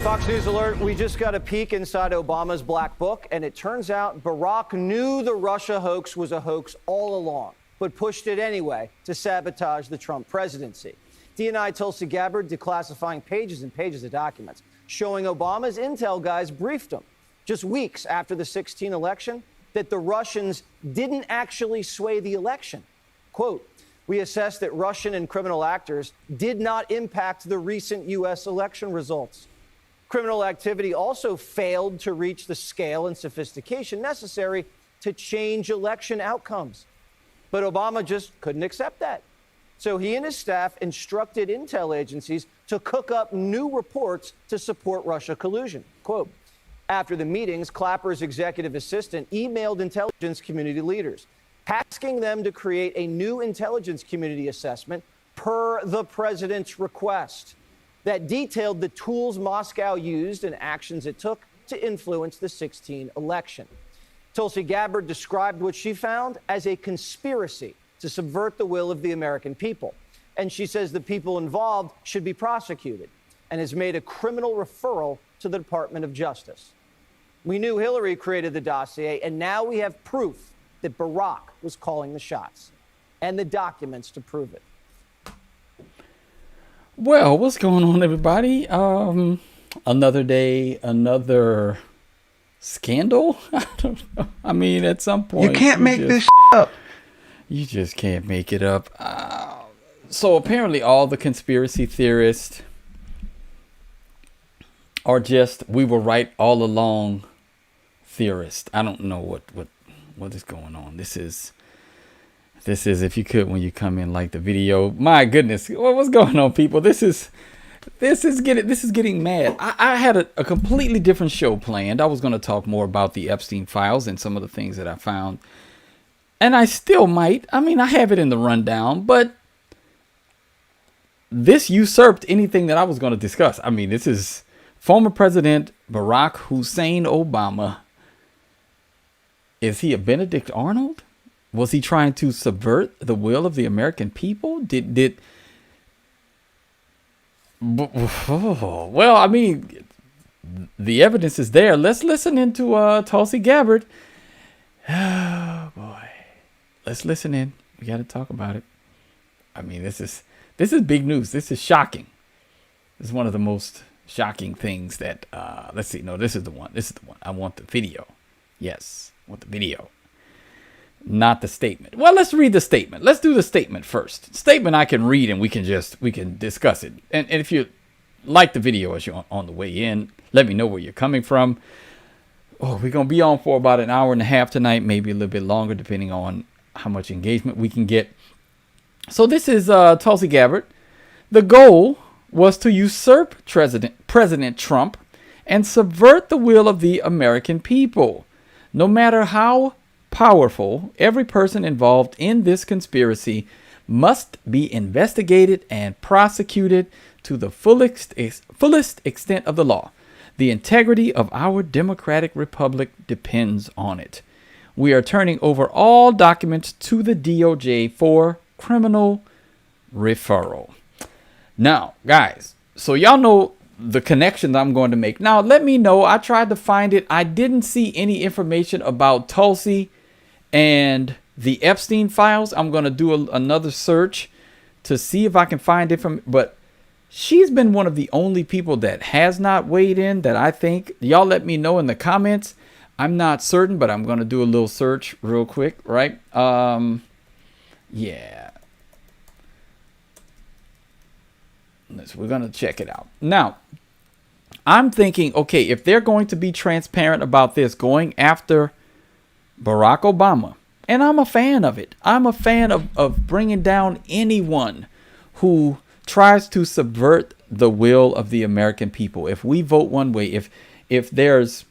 Fox News alert, we just got a peek inside Obama's black book, and it turns out Barack knew the Russia hoax was a hoax all along, but pushed it anyway to sabotage the Trump presidency. DNI Tulsi Gabbard declassifying pages and pages of documents, showing Obama's intel guys briefed him just weeks after the 2016 election that the Russians didn't actually sway the election. Quote, we assessed that Russian and criminal actors did not impact the recent U.S. election results. Criminal activity also failed to reach the scale and sophistication necessary to change election outcomes. But Obama just couldn't accept that. So he and his staff instructed intel agencies to cook up new reports to support Russia collusion. Quote, after the meetings, Clapper's executive assistant emailed intelligence community leaders, asking them to create a new intelligence community assessment per the president's request that detailed the tools Moscow used and actions it took to influence the 2016 election. Tulsi Gabbard described what she found as a conspiracy to subvert the will of the American people. And she says the people involved should be prosecuted and has made a criminal referral to the Department of Justice. We knew Hillary created the dossier, and now we have proof that Barack was calling the shots and the documents to prove it. Well, what's going on, everybody? Another day, another scandal? I don't know. I mean, at some point... You can't make this up. You just can't make it up. So apparently all the conspiracy theorists are just, we were right all along theorists. I don't know what is going on. This is, if you could, when you come in, like the video, my goodness, what's going on, people? This is getting mad. I had a completely different show planned. I was going to talk more about the Epstein files and some of the things that I found. And I still might. I mean, I have it in the rundown, but this usurped anything that I was going to discuss. I mean, this is former President Barack Hussein Obama. Is he a Benedict Arnold? Was he trying to subvert the will of the American people? Well, I mean, the evidence is there. Let's listen into Tulsi Gabbard. Oh boy, let's listen in. We got to talk about it. I mean, this is big news. This is shocking. This is one of the most shocking things that. Let's see. No, this is the one. This is the one. I want the video. Yes, I want the video. Not the statement. Well, let's read the statement. Let's do the statement first. Statement I can read and we can discuss it. And if you like the video as you're on the way in, let me know where you're coming from. Oh, we're going to be on for about an hour and a half tonight, maybe a little bit longer, depending on how much engagement we can get. So this is Tulsi Gabbard. The goal was to usurp President Trump and subvert the will of the American people. No matter how powerful, every person involved in this conspiracy must be investigated and prosecuted to the fullest extent of the law. The integrity of our democratic republic depends on it. We are turning over all documents to the DOJ for criminal referral. Now, guys, so y'all know the connections I'm going to make. Now, let me know. I tried to find it. I didn't see any information about Tulsi and the Epstein files. I'm going to do another search to see if I can find it from, but she's been one of the only people that has not weighed in that I think. Y'all let me know in the comments. I'm not certain, but I'm going to do a little search real quick, right? Yeah. We're going to check it out. Now, I'm thinking, okay, if they're going to be transparent about this, going after Barack Obama, and I'm a fan of it. I'm a fan of bringing down anyone who tries to subvert the will of the American people. If we vote one way, if there's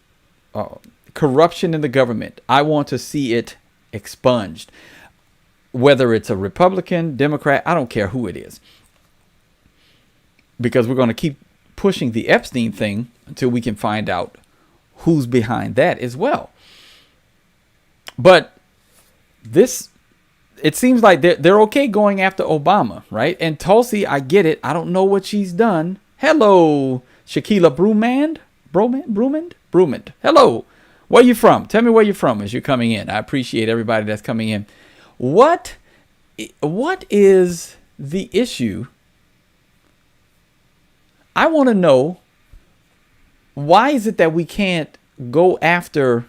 corruption in the government, I want to see it expunged. Whether it's a Republican, Democrat, I don't care who it is. Because we're going to keep pushing the Epstein thing until we can find out who's behind that as well. But this, it seems like they're okay going after Obama, right? And Tulsi, I get it. I don't know what she's done. Hello, Shaquila Brumand. Hello. Where you from? Tell me where you're from as you're coming in. I appreciate everybody that's coming in. What is the issue? I want to know, why is it that we can't go after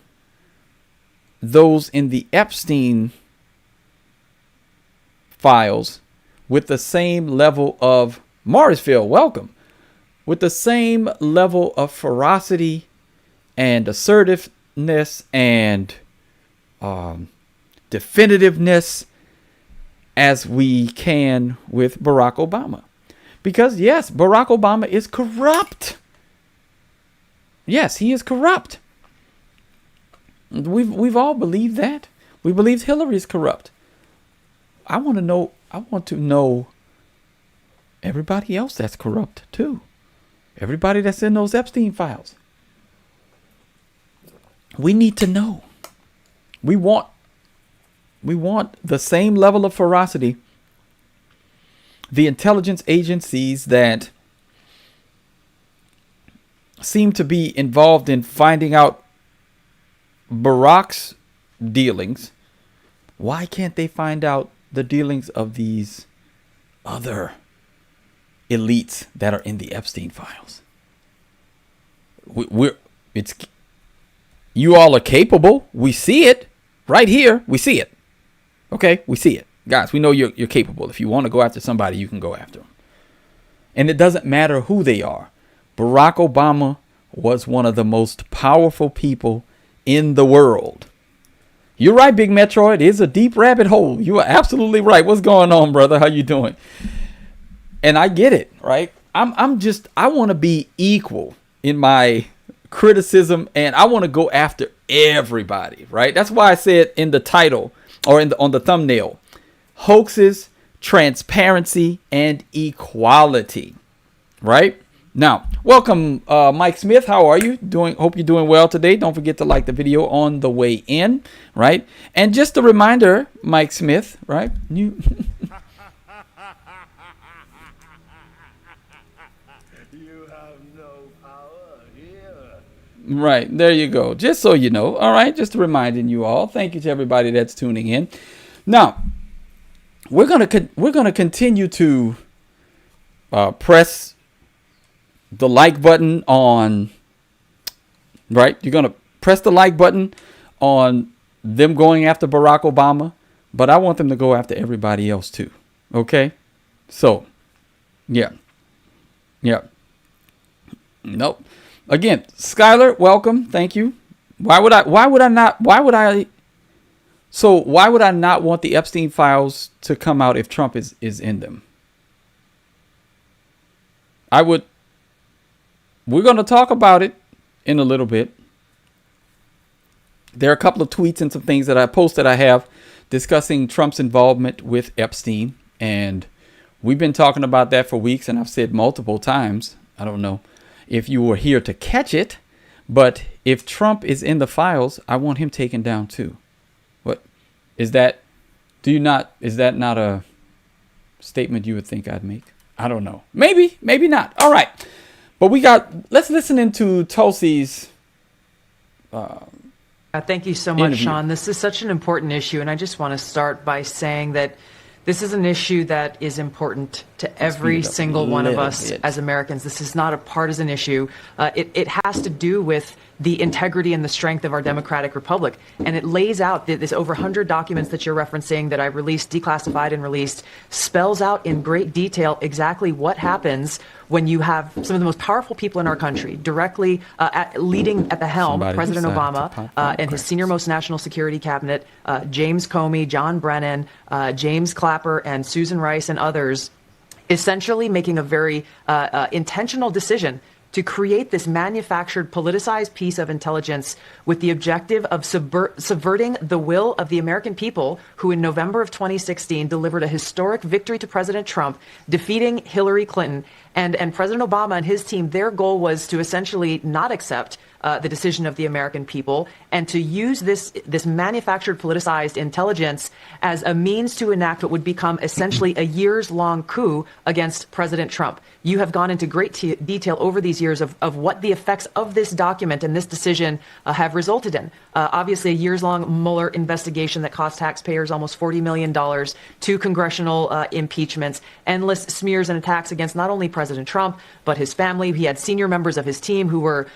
those in the Epstein files with the same level of Morrisville, welcome, with the same level of ferocity and assertiveness and definitiveness as we can with Barack Obama? Because yes, Barack Obama is corrupt. Yes, he is corrupt. We've all believed that. We believe Hillary is corrupt. I want to know everybody else that's corrupt too. Everybody that's in those Epstein files. We need to know. We want the same level of ferocity the intelligence agencies that seem to be involved in finding out Barack's dealings. Why can't they find out the dealings of these other elites that are in the Epstein files? You all are capable. We see it right here. We see it. Okay, we see it. Guys, we know you're capable. If you want to go after somebody, you can go after them. And it doesn't matter who they are. Barack Obama was one of the most powerful people in the world. You're right, Big Metro. It is a deep rabbit hole. You are absolutely right. What's going on, brother? How you doing? And I get it, right? I want to be equal in my criticism, and I want to go after everybody, right? That's why I said in the title or on the thumbnail, hoaxes, transparency, and equality, right? Now, welcome, Mike Smith. How are you doing? Hope you're doing well today. Don't forget to like the video on the way in, right? And just a reminder, Mike Smith, right? You have no power here. Right, there you go. Just so you know. All right, just reminding you all. Thank you to everybody that's tuning in. Now, we're gonna continue to press the like button on. Right, you're gonna press the like button on them going after Barack Obama, but I want them to go after everybody else too. Okay, so yeah. Nope. Again, Skylar, welcome. Thank you. Why would I not want the Epstein files to come out if Trump is in them? We're going to talk about it in a little bit. There are a couple of tweets and some things that I posted I have discussing Trump's involvement with Epstein, and we've been talking about that for weeks, and I've said multiple times, I don't know if you were here to catch it, but if Trump is in the files, I want him taken down too. What is that? Is that not a statement you would think I'd make? I don't know. Maybe not. All right. But let's listen into Tulsi's thank you so much, interview. Sean. This is such an important issue, and I just want to start by saying that this is an issue that is important to every single one of us as Americans. This is not a partisan issue. It has to do with the integrity and the strength of our democratic republic. And it lays out this over 100 documents that you're referencing that I released, declassified and released, spells out in great detail exactly what happens when you have some of the most powerful people in our country directly leading at the helm, President Obama and his senior-most national security cabinet, James Comey, John Brennan, James Clapper, and Susan Rice and others, essentially making a very intentional decision to create this manufactured, politicized piece of intelligence with the objective of subverting the will of the American people, who in November of 2016 delivered a historic victory to President Trump, defeating Hillary Clinton, And President Obama and his team, their goal was to essentially not accept the decision of the American people and to use this manufactured, politicized intelligence as a means to enact what would become essentially a years-long coup against President Trump. You have gone into great detail over these years of what the effects of this document and this decision have resulted in. Obviously, a years-long Mueller investigation that cost taxpayers almost $40 million, 2 congressional impeachments, endless smears and attacks against not only President Trump, but his family. He had senior members of his team who were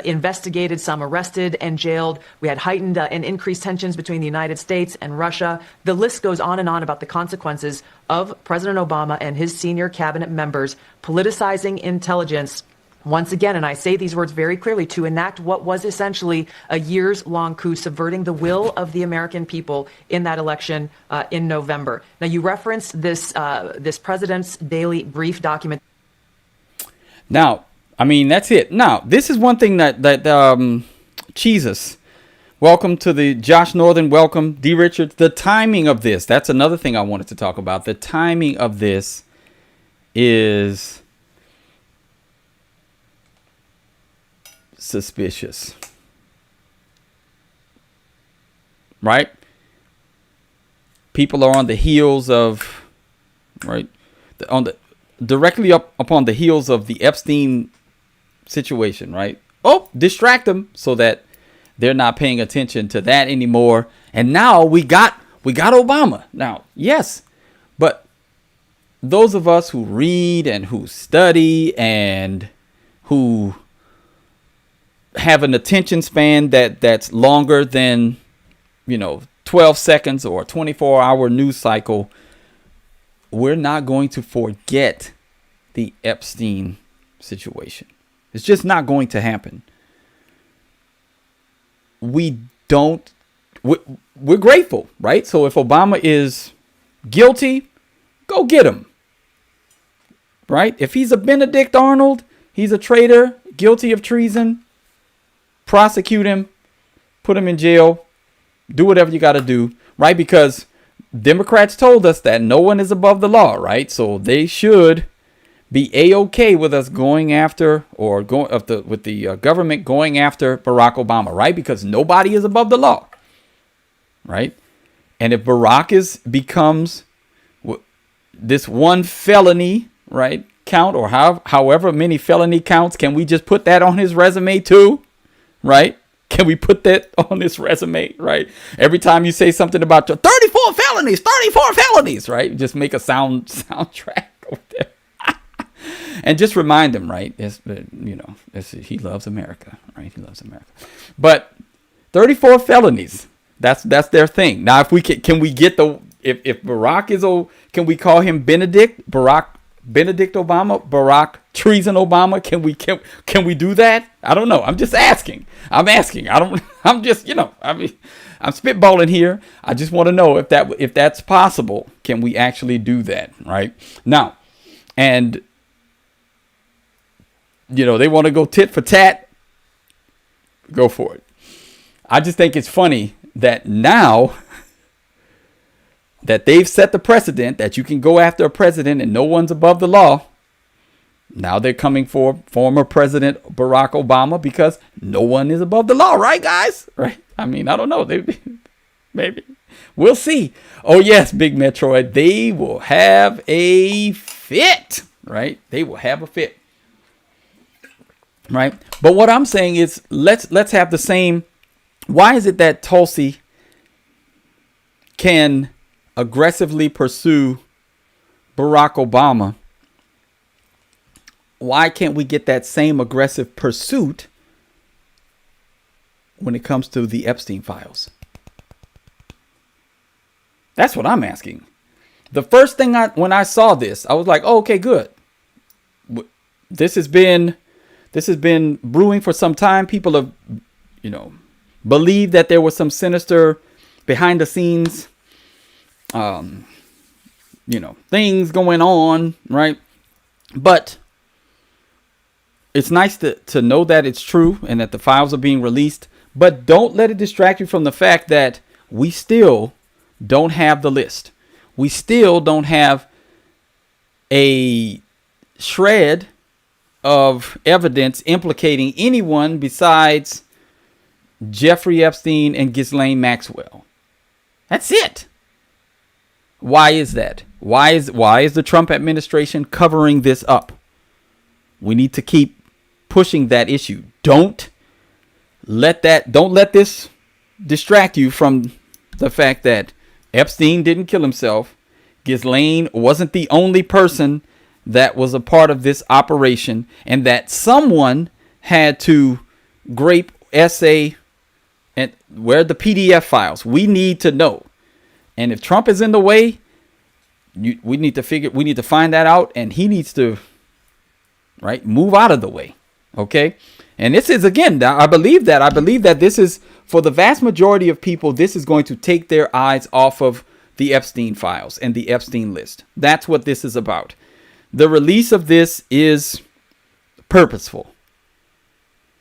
investigated, some arrested and jailed. We had heightened and increased tensions between the United States and Russia. The list goes on and on about the consequences of President Obama and his senior cabinet members politicizing intelligence once again, and I say these words very clearly, to enact what was essentially a years-long coup, subverting the will of the American people in that election in November. Now, you referenced this president's daily brief document. Now, I mean, that's it. Now, this is one thing that Jesus, welcome to the Josh Northern, welcome, D. Richards. The timing of this, that's another thing I wanted to talk about. The timing of this is suspicious, right? People are on the heels of, right, directly upon the heels of the Epstein situation, right? Oh, distract them so that they're not paying attention to that anymore. And now we got Obama. Now, yes, but those of us who read and who study and who have an attention span that's longer than, 12 seconds or a 24-hour news cycle, we're not going to forget the Epstein situation. It's just not going to happen. We're grateful, right? So if Obama is guilty, go get him, right? If he's a Benedict Arnold, he's a traitor, guilty of treason, prosecute him, put him in jail, do whatever you got to do, right? Because Democrats told us that no one is above the law, right? So they should be A-OK with us going after with the government going after Barack Obama, right? Because nobody is above the law, right? And if Barack becomes this one felony, right, count, or however many felony counts, can we just put that on his resume too? Right? Can we put that on his resume? Right? Every time you say something about your 34 felonies, right? Just make a soundtrack over there. And just remind him, right? He loves America, right? He loves America. But 34 felonies, that's their thing. Now, if we can we get if Barack is can we call him Benedict Obama, Barack Treason Obama? Can we do that? I don't know. I'm just asking. I'm spitballing here. I just want to know if that's possible. Can we actually do that? Right now, and they want to go tit for tat. Go for it. I just think it's funny that now that they've set the precedent that you can go after a president and no one's above the law. Now they're coming for former President Barack Obama because no one is above the law, right, guys? Right? I mean, I don't know. Maybe. We'll see. Oh, yes, Big Metroid. They will have a fit, right? They will have a fit, right? But what I'm saying is let's have the same. Why is it that Tulsi can aggressively pursue Barack Obama? Why can't we get that same aggressive pursuit when it comes to the Epstein files? That's what I'm asking. The first thing when I saw this, I was like, oh, okay, good. This has been brewing for some time. People have, believed that there was some sinister behind the scenes things going on, right? But it's nice to know that it's true and that the files are being released, but don't let it distract you from the fact that we still don't have the list. We still don't have a shred of evidence implicating anyone besides Jeffrey Epstein and Ghislaine Maxwell. That's it. Why is that? Why is the Trump administration covering this up? We need to keep pushing that issue. Don't let this distract you from the fact that Epstein didn't kill himself. Ghislaine wasn't the only person that was a part of this operation, and that someone had to grape essay and where the PDF files. We need to know. And if Trump is in the way, we need to find that out, and he needs to move out of the way. Okay. And this is, again, I believe that this is, for the vast majority of people, this is going to take their eyes off of the Epstein files and the Epstein list. That's what this is about. The release of this is purposeful,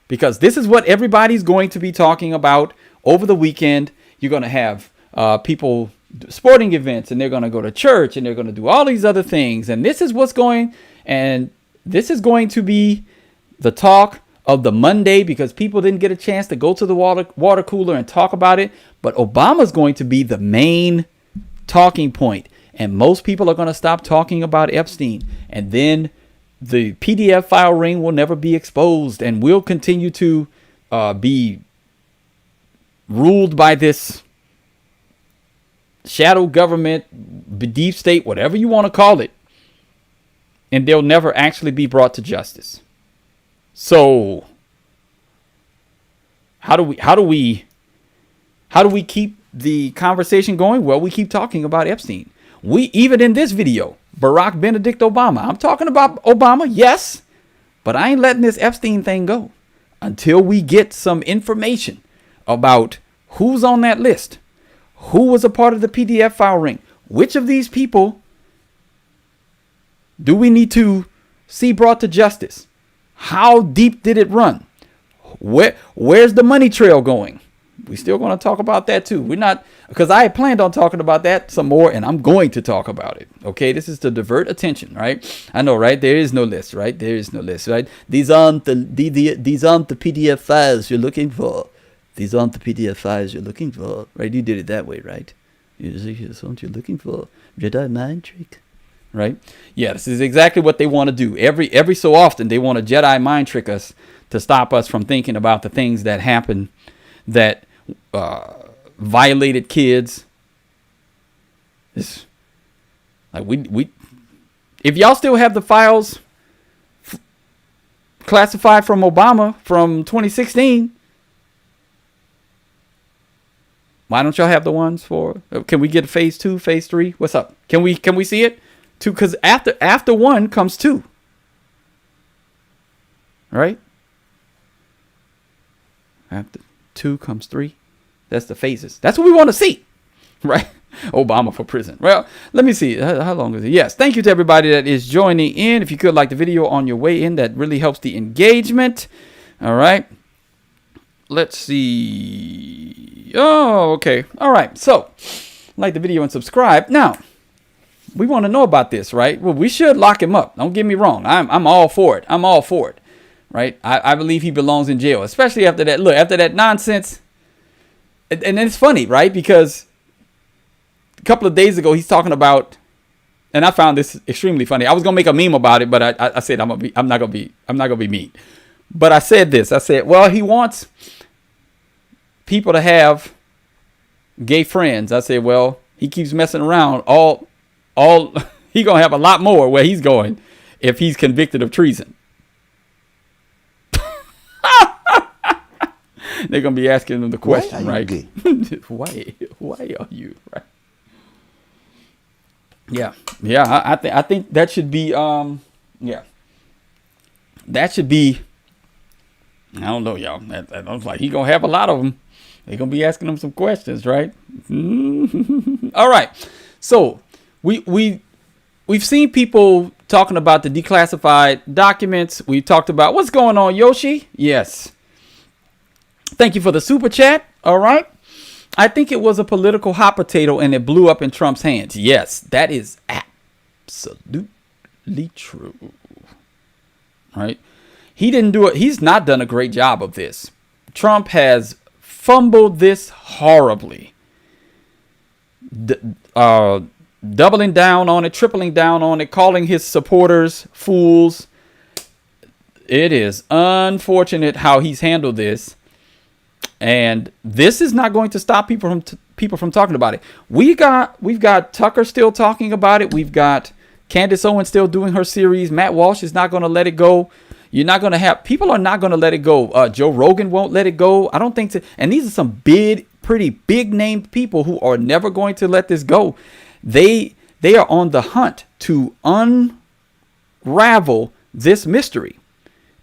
because this is what everybody's going to be talking about over the weekend. You're going to have people sporting events, and they're going to go to church, and they're going to do all these other things. And this is going to be the talk of the Monday, because people didn't get a chance to go to the water cooler and talk about it. But Obama's going to be the main talking point. And most people are going to stop talking about Epstein. And then the PDF file ring will never be exposed. And we'll continue to be ruled by this shadow government, deep state, whatever you want to call it. And they'll never actually be brought to justice. So how do we keep the conversation going? Well, we keep talking about Epstein. Even in this video, Barack Benedict Obama, I'm talking about Obama, yes, but I ain't letting this Epstein thing go until we get some information about who's on that list, who was a part of the PDF file ring, which of these people do we need to see brought to justice? How deep did it run? Where's the money trail going? We're still going to talk about that too. We're not, because I had planned on talking about that some more, and I'm going to talk about it. Okay, this is to divert attention, right? I know, right? There is no list, right? There is no list, right? These aren't the PDF files you're looking for. These aren't the PDF files you're looking for, right? You did it that way, right? This what you're looking for. Jedi mind trick, right? Yeah, this is exactly what they want to do. Every so often, they want to Jedi mind trick us to stop us from thinking about the things that happen that violated kids. It's like we if y'all still have the files classified from Obama from 2016, why don't y'all have the ones for? Can we get phase 2, phase 3? What's up? Can we see it? 2, because after 1 comes 2, right? After 2 comes 3. That's the phases. That's what we want to see, right? Obama for prison. Well, let me see. How long is it? Yes. Thank you to everybody that is joining in. If you could like the video on your way in, that really helps the engagement. All right. Let's see. Oh, okay. All right. So, like the video and subscribe. Now, we want to know about this, right? Well, we should lock him up. Don't get me wrong. I'm all for it. I'm all for it. Right? I believe he belongs in jail, especially after that. Look, after that nonsense. And it's funny, right? Because a couple of days ago, he's talking about, and I found this extremely funny. I was gonna make a meme about it, but I said I'm not gonna be mean. But I said this. I said, well, he wants people to have gay friends. I said, well, he keeps messing around. All he gonna have a lot more where he's going if he's convicted of treason. They're gonna be asking him the question, right? Why are you right? Yeah. I think that should be that should be. I don't know, y'all. I don't like he gonna have a lot of them. They're gonna be asking him some questions, right? All right. So we've seen people talking about the declassified documents. We talked about what's going on, Yoshi. Yes. Thank you for the super chat. All right. I think it was a political hot potato and it blew up in Trump's hands. Yes, that is absolutely true. right? He didn't do it. He's not done a great job of this. Trump has fumbled this horribly. Doubling down on it, tripling down on it, calling his supporters fools. It is unfortunate how he's handled this. And this is not going to stop people from talking about it. We've got Tucker still talking about it. We've got Candace Owens still doing her series. Matt Walsh is not going to let it go. You're not going to have, people are not going to let it go. Joe Rogan won't let it go. I don't think so. And these are some pretty big named people who are never going to let this go. They are on the hunt to unravel this mystery.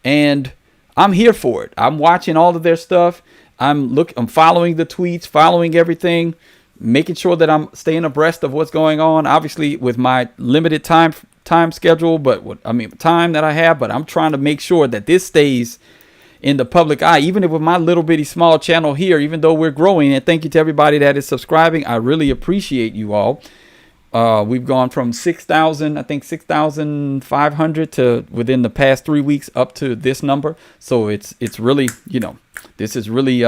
And I'm here for it. I'm watching all of their stuff. I'm following the tweets, following everything, making sure that I'm staying abreast of what's going on. Obviously, with my limited time schedule, time that I have, but I'm trying to make sure that this stays in the public eye, even with my little bitty small channel here, even though we're growing. And thank you to everybody that is subscribing. I really appreciate you all. We've gone from 6,500 to within the past 3 weeks up to this number. So it's really, this is really,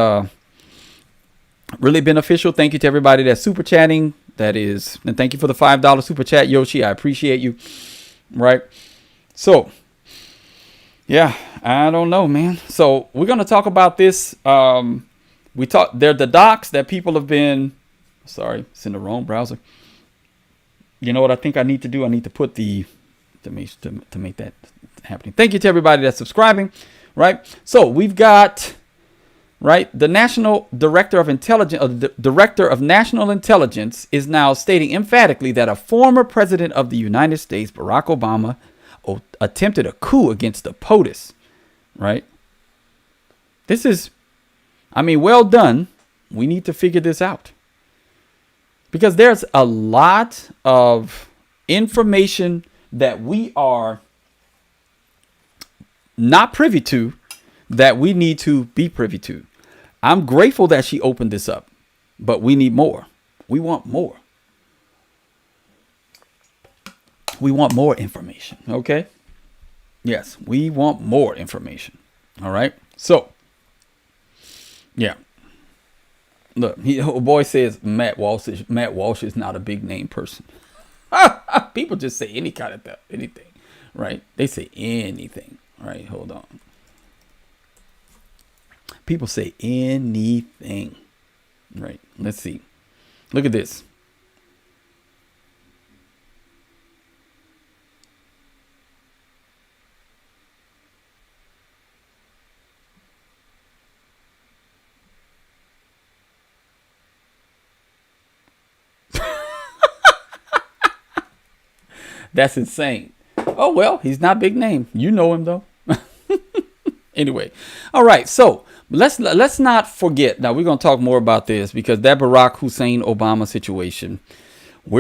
really beneficial. Thank you to everybody that's super chatting. And thank you for the $5 super chat, Yoshi. I appreciate you. Right. So, yeah, I don't know, man. So we're going to talk about this. They're the docs that people have been, sorry, it's in the wrong browser. You know what I think I need to do? I need to put to make that happening. Thank you to everybody that's subscribing. Right. So we've got, right, the National Director of Intelligence, the Director of National Intelligence is now stating emphatically that a former president of the United States, Barack Obama, attempted a coup against the POTUS. Right. This is, well done. We need to figure this out. Because there's a lot of information that we are not privy to that we need to be privy to. I'm grateful that she opened this up, but we need more. We want more. We want more information. Okay. Yes, we want more information. All right. So, yeah. Look, boy says Matt Walsh is not a big name person. People just say any kind of anything, right? They say anything, right? Hold on. People say anything, right? Let's see. Look at this. That's insane. Oh, well, he's not big name. You know him, though. Anyway. All right. So let's not forget. Now, we're going to talk more about this because that Barack Hussein Obama situation, but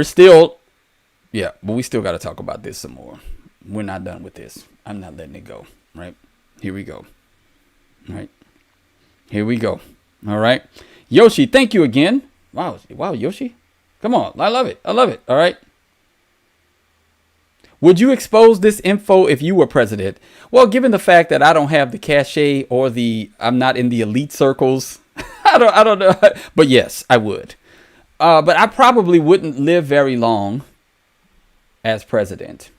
we still got to talk about this some more. We're not done with this. I'm not letting it go. Right. Here we go. All right. Here we go. All right. Yoshi, thank you again. Wow, Yoshi. Come on. I love it. All right. Would you expose this info if you were president? Well, given the fact that I don't have the cachet or I'm not in the elite circles, I don't know. But yes, I would. But I probably wouldn't live very long as president.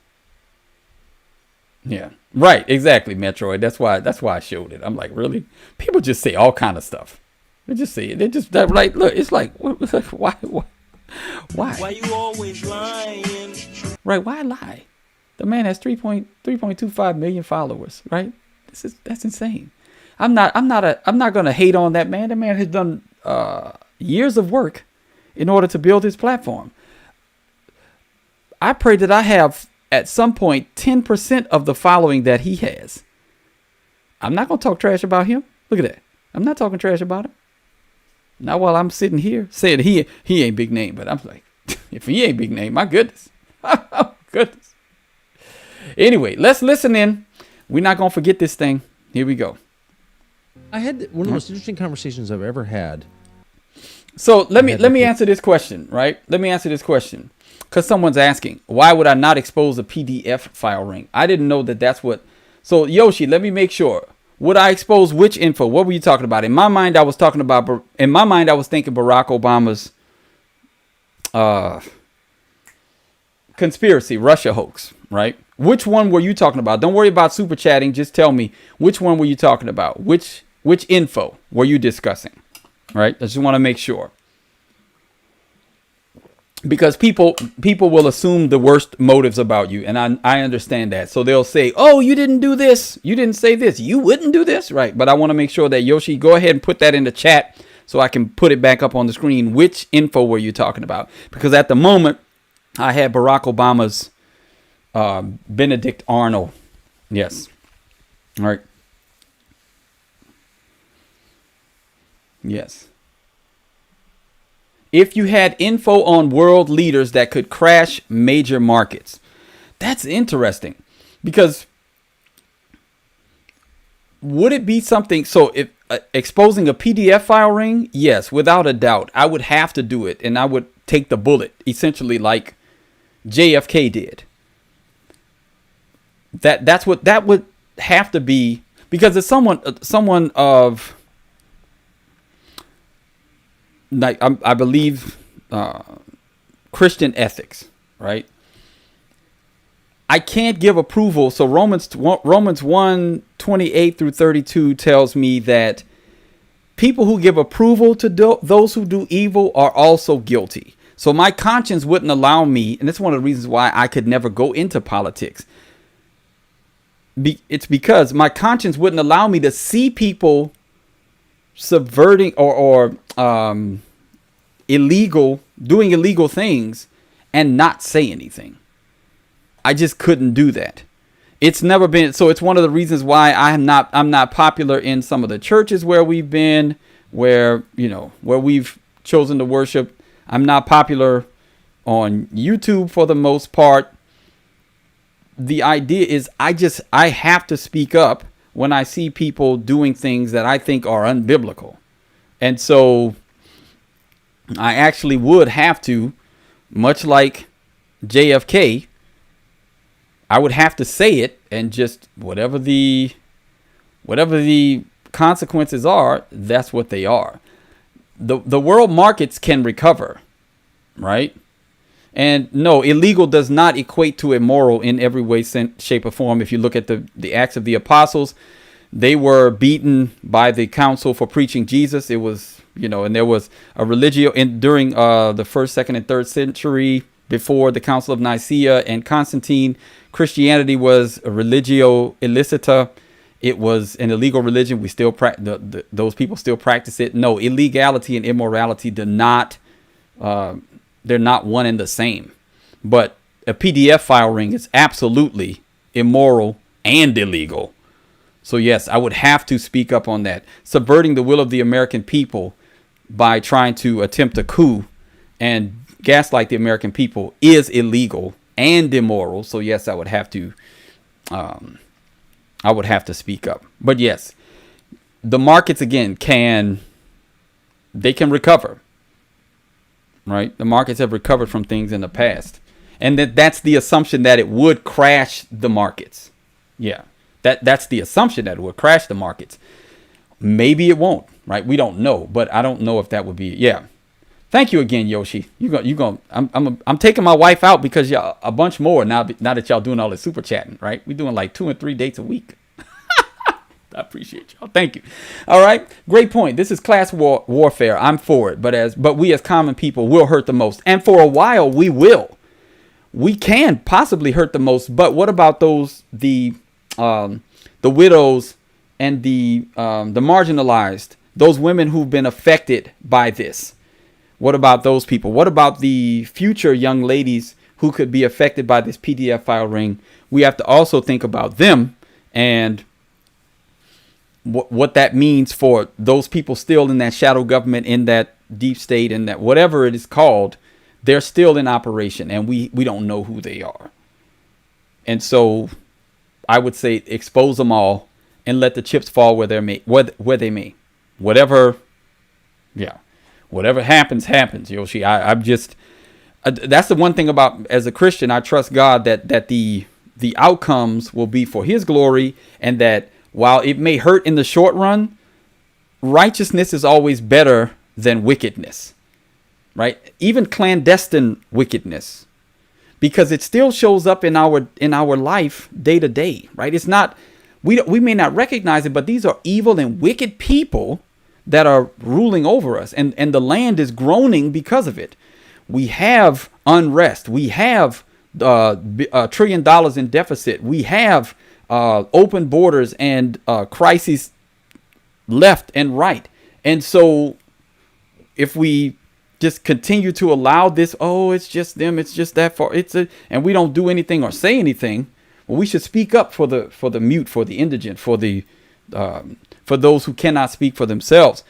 Yeah, right. Exactly, Metroid. That's why I showed it. I'm like, really? People just say all kind of stuff. They just say it. They just like, look, it's like, why? Why you always lying? Right? Why lie? The man has 3.25 million followers, right? That's insane. I'm not going to hate on that man. The man has done years of work in order to build his platform. I pray that I have at some point 10% of the following that he has. I'm not going to talk trash about him. Look at that. I'm not talking trash about him. Not while I'm sitting here saying he ain't big name, but I'm like, if he ain't big name, my goodness. Oh, goodness. Anyway, let's listen in. We're not going to forget this thing. Here we go. I had one of the most interesting conversations I've ever had. So let me answer this question, right? Let me answer this question. Because someone's asking, why would I not expose a PDF file ring? I didn't know that that's what So Yoshi, let me make sure. Would I expose which info? What were you talking about? In my mind, I was thinking Barack Obama's conspiracy, Russia hoax, right? Which one were you talking about? Don't worry about super chatting. Just tell me which one were you talking about? Which info were you discussing? Right? I just want to make sure. Because people will assume the worst motives about you. And I understand that. So they'll say, oh, you didn't do this. You didn't say this. You wouldn't do this. Right. But I want to make sure that Yoshi, go ahead and put that in the chat so I can put it back up on the screen. Which info were you talking about? Because at the moment, I had Barack Obama's Benedict Arnold. Yes. All right. Yes. If you had info on world leaders that could crash major markets. That's interesting. Because would it be something? So if exposing a PDF file ring? Yes, without a doubt. I would have to do it. And I would take the bullet, essentially like JFK did. That's what that would have to be, because it's someone of, like, I believe Christian ethics, right? I can't give approval. So Romans 1:28 through 32 tells me that people who give approval to those who do evil are also guilty. So my conscience wouldn't allow me, and that's one of the reasons why I could never go into politics. It's because my conscience wouldn't allow me to see people subverting or doing illegal things and not say anything. I just couldn't do that. It's never been. So it's one of the reasons why I'm not popular in some of the churches where we've been, where we've chosen to worship. I'm not popular on YouTube for the most part. The idea is I have to speak up when I see people doing things that I think are unbiblical. And so I actually would have to, much like JFK, I would have to say it, and just whatever the consequences are, that's what they are. The world markets can recover, right? And no, illegal does not equate to immoral in every way, shape, or form. If you look at the Acts of the Apostles, they were beaten by the council for preaching Jesus. It was, and there was a religio during the 1st, 2nd, and 3rd century, before the Council of Nicaea and Constantine. Christianity was a religio illicita. It was an illegal religion. We still those people still practice it. No, illegality and immorality do not. They're not one and the same. But a PDF file ring is absolutely immoral and illegal. So yes, I would have to speak up on that. Subverting the will of the American people by trying to attempt a coup and gaslight the American people is illegal and immoral. So yes, I would have to speak up. But yes, the markets again can recover. Right? The markets have recovered from things in the past. And that's the assumption that it would crash the markets. Yeah. That's the assumption that it would crash the markets. Maybe it won't, right? We don't know, but I don't know if that would be. Yeah. Thank you again, Yoshi. I'm taking my wife out because y'all a bunch more now that y'all doing all this super chatting, right? We're doing like 2 and 3 dates a week. I appreciate y'all. Thank you. All right. Great point. This is class warfare. I'm for it. But we as common people will hurt the most. And for a while, we will. We can possibly hurt the most. But what about those, the widows and the marginalized, those women who've been affected by this? What about those people? What about the future young ladies who could be affected by this PDF file ring? We have to also think about them and what that means for those people still in that shadow government, in that deep state, in that whatever it is called. They're still in operation, and we don't know who they are. And so I would say expose them all and let the chips fall where they may. Whatever happens, Yoshi. I'm just that's the one thing about, as a Christian, I trust God that the the outcomes will be for his glory, and that while it may hurt in the short run, righteousness is always better than wickedness, right? Even clandestine wickedness, because it still shows up in our life day to day, right? It's not, we may not recognize it, but these are evil and wicked people that are ruling over us, and the land is groaning because of it. We have unrest. We have $1 trillion in deficit. We have open borders and crises left and right. And so if we just continue to allow this, oh, it's just them, it's just that far, and we don't do anything or say anything, well, we should speak up for the mute, for the indigent, for those who cannot speak for themselves.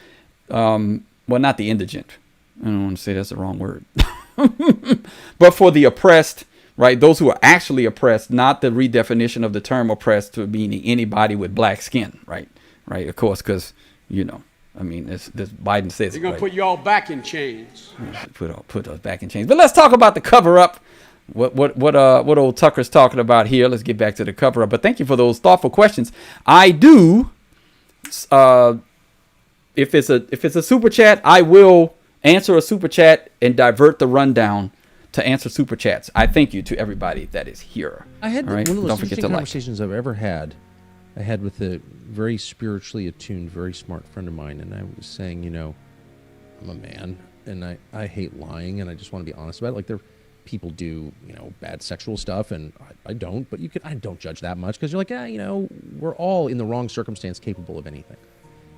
Well, not the indigent. I don't want to say that's the wrong word. But for the oppressed, right? Those who are actually oppressed, not the redefinition of the term oppressed to meaning anybody with black skin, right? Right, of course, because, I mean, this Biden says they're going right? to put you all back in chains. Put us back in chains. But let's talk about the cover up. What old Tucker's talking about here. Let's get back to the cover up. But thank you for those thoughtful questions. I do. If it's a super chat, I will answer a super chat and divert the rundown to answer super chats. I thank you to everybody that is here. I had right? one of those Don't forget interesting to like. conversations I've ever had. I had with a very spiritually attuned, very smart friend of mine, and I was saying, I'm a man, and I hate lying, and I just want to be honest about it. Like, people do, bad sexual stuff, and I don't, but I don't judge that much, because you're like, we're all in the wrong circumstance capable of anything.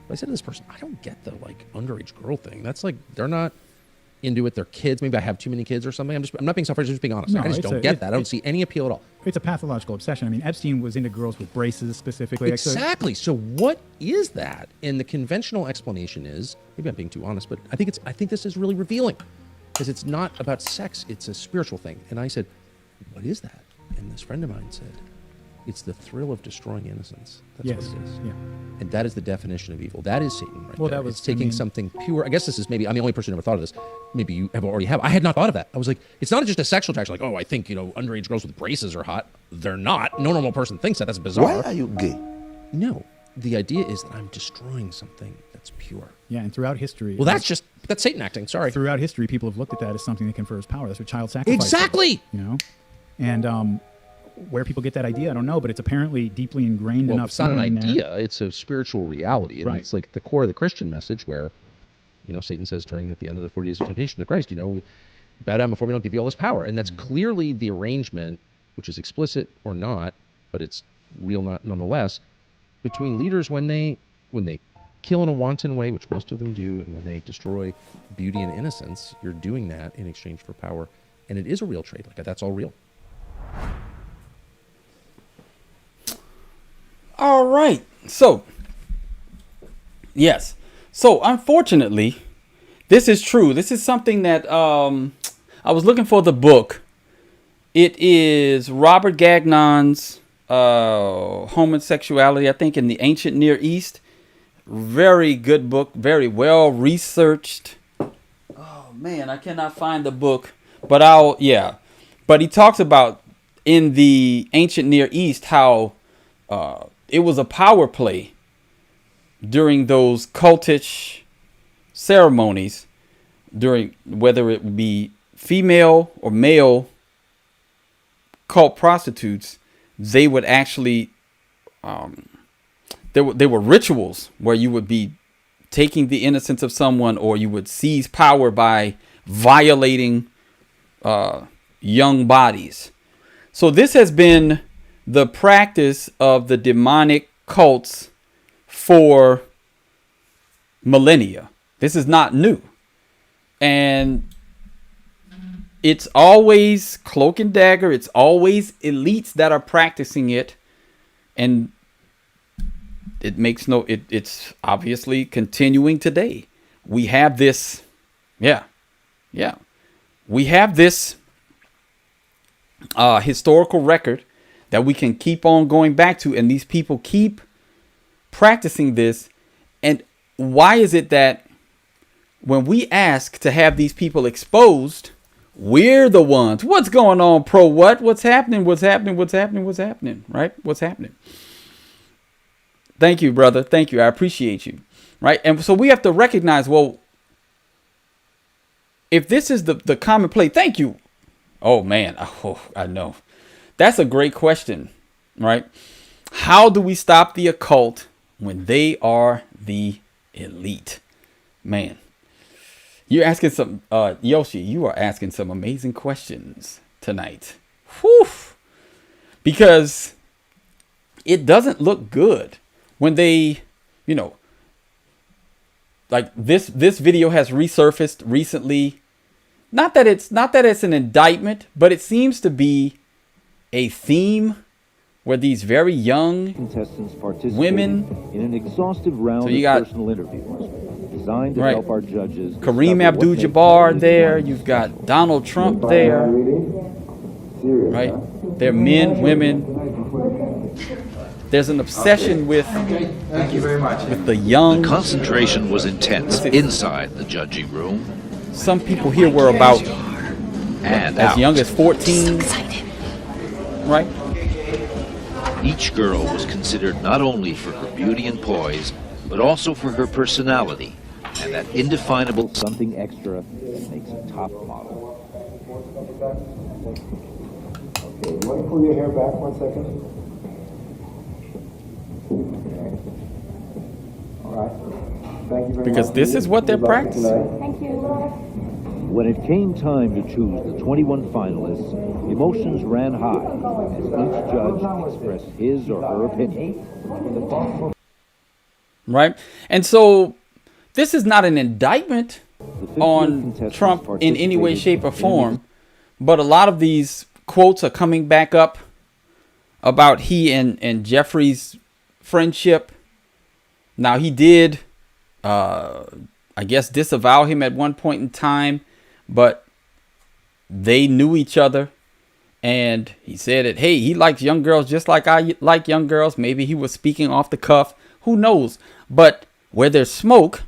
But I said to this person, I don't get the, underage girl thing. That's they're not into it. They're kids. Maybe I have too many kids or something. I'm not being self-righteous, I'm just being honest. No, I just don't get that. I don't see any appeal at all. It's a pathological obsession. I mean, Epstein was into girls with braces specifically. Exactly. So what is that? And the conventional explanation is, maybe I'm being too honest, but I think this is really revealing, because it's not about sex. It's a spiritual thing. And I said, what is that? And this friend of mine said, it's the thrill of destroying innocence. That's Yes. what it is. Yeah. And that is the definition of evil. That is Satan right Well, there. that was- It's taking I mean- something pure. I guess this is maybe, I'm the only person who ever thought of this. Maybe you already have. I had not thought of that. I was like, it's not just a sexual attraction. Like, oh, I think, underage girls with braces are hot. They're not. No normal person thinks that. That's bizarre. Why are you gay? No. The idea is that I'm destroying something that's pure. Yeah, and throughout history. Well, that's Satan acting. Sorry. Throughout history, people have looked at that as something that confers power. That's what child sacrifice is, Exactly. And where people get that idea, I don't know, but it's apparently deeply ingrained Well, enough. it's not an somewhere in there. idea. It's a spiritual reality. And Right. it's like the core of the Christian message where, Satan says during at the end of the 40 days of temptation to Christ, bow down before we don't give you all this power. And that's clearly the arrangement, which is explicit or not, but it's real nonetheless, between leaders when they kill in a wanton way, which most of them do, and when they destroy beauty and innocence, you're doing that in exchange for power. And it is a real trade. Like, that's all real. All right. So, yes. So, unfortunately, this is true. This is something that I was looking for the book. It is Robert Gagnon's Homosexuality, I think, in the Ancient Near East. Very good book. Very well researched. Oh, man, I cannot find the book. But But he talks about in the Ancient Near East how it was a power play during those cultish ceremonies, during whether it would be female or male cult prostitutes. They would actually there were rituals where you would be taking the innocence of someone, or you would seize power by violating young bodies. So this has been the practice of the demonic cults for millennia. This is not new. And it's always cloak and dagger. It's always elites that are practicing it. And it's obviously continuing today. We have this. We have this historical record that we can keep on going back to, and these people keep practicing this. And why is it that when we ask to have these people exposed, We're the ones. What's going on, pro what? What's happening? What's happening? What's happening? What's happening? Right? What's happening? Thank you, brother. Thank you. I appreciate you. Right? And so we have to recognize, well, if this is the common play, thank you. Oh, man. Oh, I know. That's a great question, right? How do we stop the occult when they are the elite? Man, you're asking some, Yoshi, you are asking some amazing questions tonight. Whew. Because it doesn't look good when they, you know, like this video has resurfaced recently. Not that it's an indictment, but it seems to be a theme where these very young contestants participated women in an exhaustive round so you of got, personal interviews designed to right, help our judges. Kareem Abdul-Jabbar there. You've got Donald Trump there. Right? They're men, women. There's an obsession with, thank you very much, with the young. The concentration was intense inside the judging room. Some people here were about and as out. young as 14. Right? Each girl was considered not only for her beauty and poise, but also for her personality and that indefinable something extra that makes a top model. Okay, you want to pull your hair back 1 second? All right. Thank you very because much. this is what they're practicing. Thank you. When it came time to choose the 21 finalists, emotions ran high as each judge expressed his or her opinion. Right? And so this is not an indictment on Trump in any way, shape, or form. But a lot of these quotes are coming back up about he and Jeffrey's friendship. Now, he did, I guess, disavow him at one point in time, but they knew each other. And he said that, hey, he likes young girls just like I like young girls. Maybe he was speaking off the cuff. Who knows? But where there's smoke,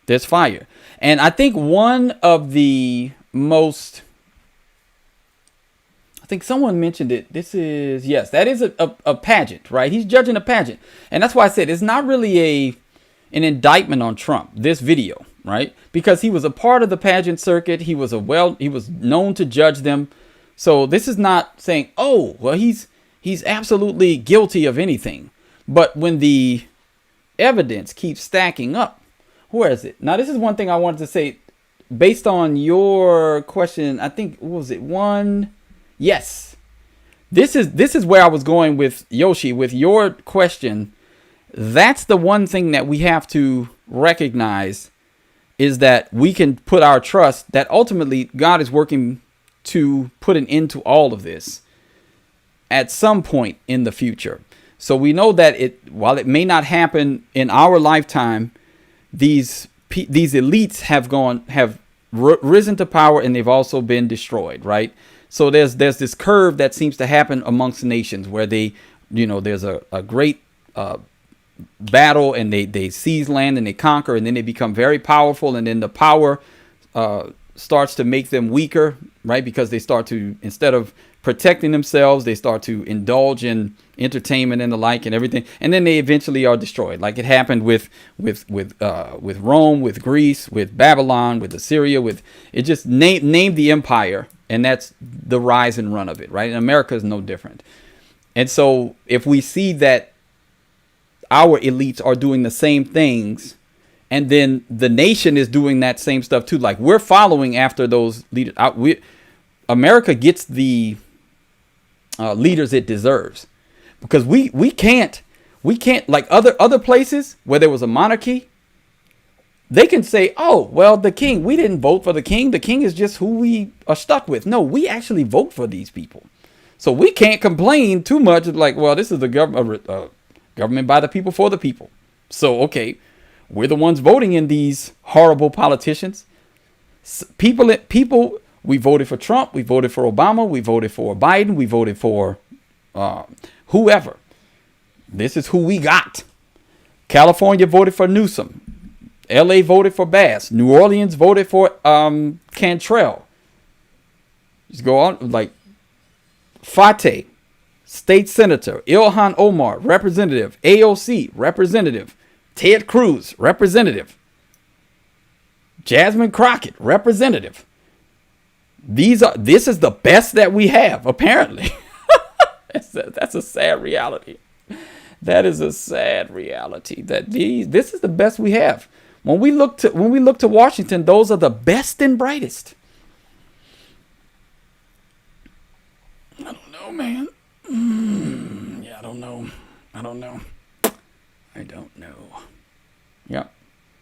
there's fire. And I think one of the most, I think someone mentioned it. This is, yes, that is a pageant, right? He's judging a pageant. And that's why I said it's not really an indictment on Trump, this video, right? Because he was a part of the pageant circuit. He was known to judge them. So this is not saying, oh, well, he's absolutely guilty of anything. But when the evidence keeps stacking up, where is it? Now, this is one thing I wanted to say based on your question. I think, what was it? One. Yes. This is where I was going with Yoshi, with your question. That's the one thing that we have to recognize, is that we can put our trust that ultimately God is working to put an end to all of this at some point in the future. So we know that while it may not happen in our lifetime, these elites have risen to power, and they've also been destroyed, right? So there's this curve that seems to happen amongst nations where there's a great battle, and they seize land and they conquer, and then they become very powerful, and then the power starts to make them weaker, right? Because they start to, instead of protecting themselves, they start to indulge in entertainment and the like and everything, and then they eventually are destroyed, like it happened with Rome, with Greece, with Babylon, with Assyria. With it, just name the empire, and that's the rise and run of it, right? And America is no different. And so if we see that our elites are doing the same things, and then the nation is doing that same stuff too, like we're following after those leaders, America gets the leaders it deserves, because we can't like other places where there was a monarchy. They can say, oh, well, the king, we didn't vote for the king. The king is just who we are stuck with. No, we actually vote for these people. So we can't complain too much. Like, well, this is the government by the people for the people. So, okay, we're the ones voting in these horrible politicians. People, we voted for Trump. We voted for Obama. We voted for Biden. We voted for whoever. This is who we got. California voted for Newsom. LA voted for Bass. New Orleans voted for Cantrell. Just go on, like Fate, state senator. Ilhan Omar, representative. AOC, representative. Ted Cruz, representative. Jasmine Crockett, representative. This is the best that we have, apparently. That's a sad reality. That is a sad reality. This is the best we have. When we look to Washington, those are the best and brightest. I don't know, man. Yeah, I don't know. Yeah,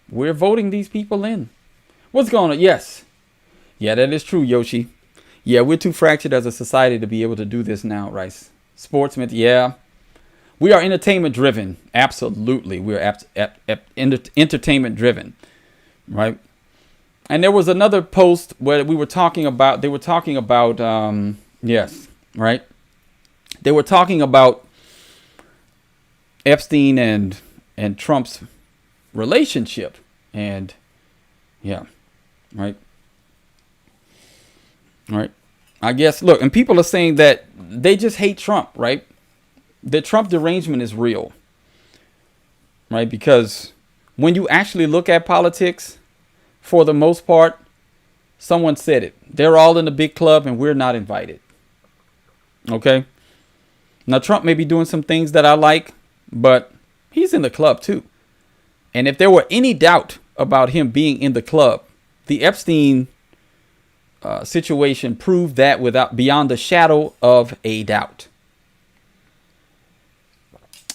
we're voting these people in. What's going on? Yes. Yeah, that is true, Yoshi. Yeah, we're too fractured as a society to be able to do this now, Rice. Sportsmen, yeah. We are entertainment driven. Absolutely. We're entertainment driven. Right. And there was another post where they were talking about, yes, right. They were talking about Epstein and Trump's relationship. And yeah, right. Right. I guess, look, and people are saying that they just hate Trump, right? The Trump derangement is real, right? Because when you actually look at politics, for the most part, someone said it. They're all in the big club and we're not invited. Okay. Now, Trump may be doing some things that I like, but he's in the club too. And if there were any doubt about him being in the club, the Epstein situation proved that beyond the shadow of a doubt.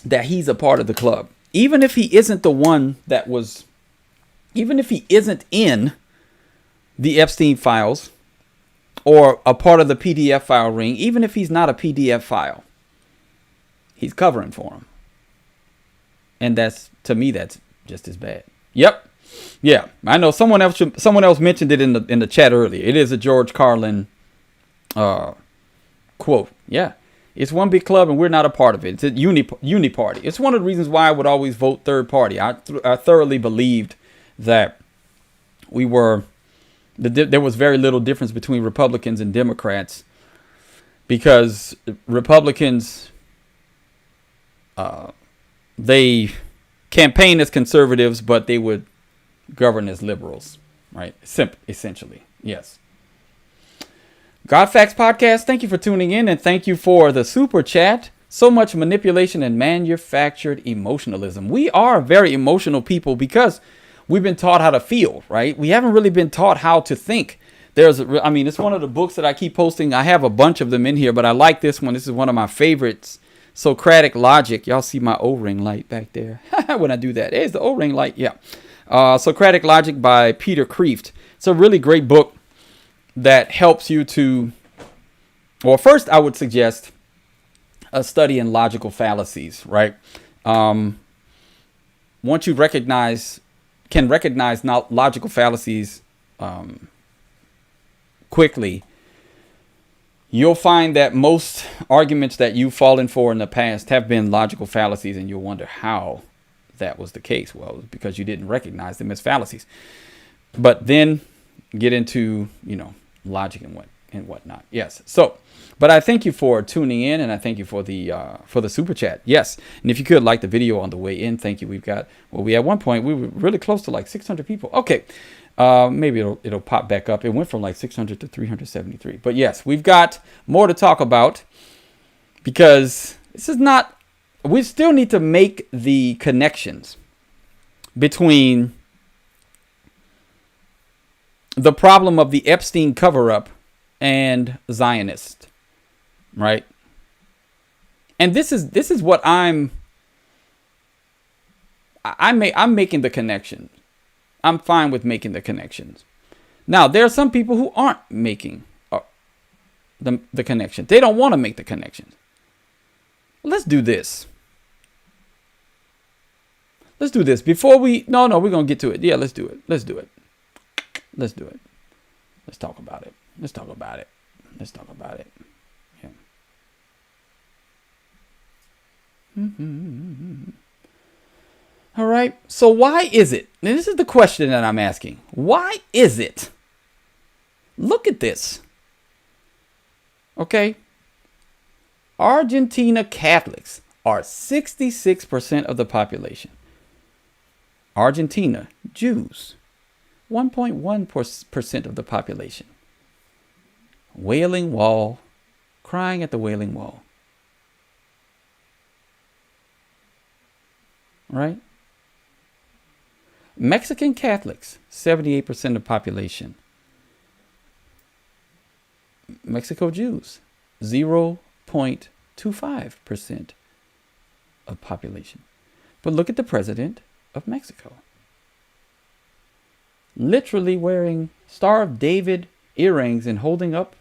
That he's a part of the club. Even if he isn't the one that was, even if he isn't in the Epstein files or a part of the PDF file ring, even if he's not a PDF file, he's covering for him. And that's, to me, that's just as bad. Yep. Yeah, I know someone else mentioned it in the chat earlier. It is a George Carlin quote. Yeah. It's one big club and we're not a part of it. It's a uni party. It's one of the reasons why I would always vote third party. I thoroughly believed that there was very little difference between Republicans and Democrats, because Republicans, they campaign as conservatives, but they would govern as liberals, right? Essentially. Yes. God Facts Podcast, thank you for tuning in, and thank you for the super chat. So much manipulation and manufactured emotionalism. We are very emotional people because we've been taught how to feel, right? We haven't really been taught how to think. It's one of the books that I keep posting. I have a bunch of them in here, but I like this one. This is one of my favorites. Socratic Logic. Y'all see my O-ring light back there when I do that. There's the O-ring light. Yeah. Socratic Logic by Peter Kreeft. It's a really great book that helps you to, well, first I would suggest a study in logical fallacies, right? Once you can recognize logical fallacies quickly, you'll find that most arguments that you've fallen for in the past have been logical fallacies, and you'll wonder how that was the case. Well, it's because you didn't recognize them as fallacies. But then get into, logic and whatnot. Yes. So, but I thank you for tuning in, and I thank you for the super chat. Yes. And if you could like the video on the way in, thank you. We at one point we were really close to like 600 people. Okay. Maybe it'll pop back up. It went from like 600 to 373. But yes, we've got more to talk about, because we still need to make the connections between the problem of the Epstein cover-up and Zionist, right? And this is what I'm making the connection. I'm fine with making the connections. Now, there are some people who aren't making the connection. They don't want to make the connections. Let's do this. Let's do this before we're going to get to it. Yeah, let's do it. Let's do it. Let's do it. Let's talk about it. Let's talk about it. Let's talk about it. Yeah. All right. So why is it? And this is the question that I'm asking. Why is it? Look at this. Okay. Argentina Catholics are 66% of the population. Argentina Jews, 1.1% of the population. Wailing Wall, crying at the Wailing Wall. Right? Mexican Catholics, 78% of the population. Mexico Jews, 0.25% of population. But look at the president of Mexico. Literally wearing Star of David earrings and holding up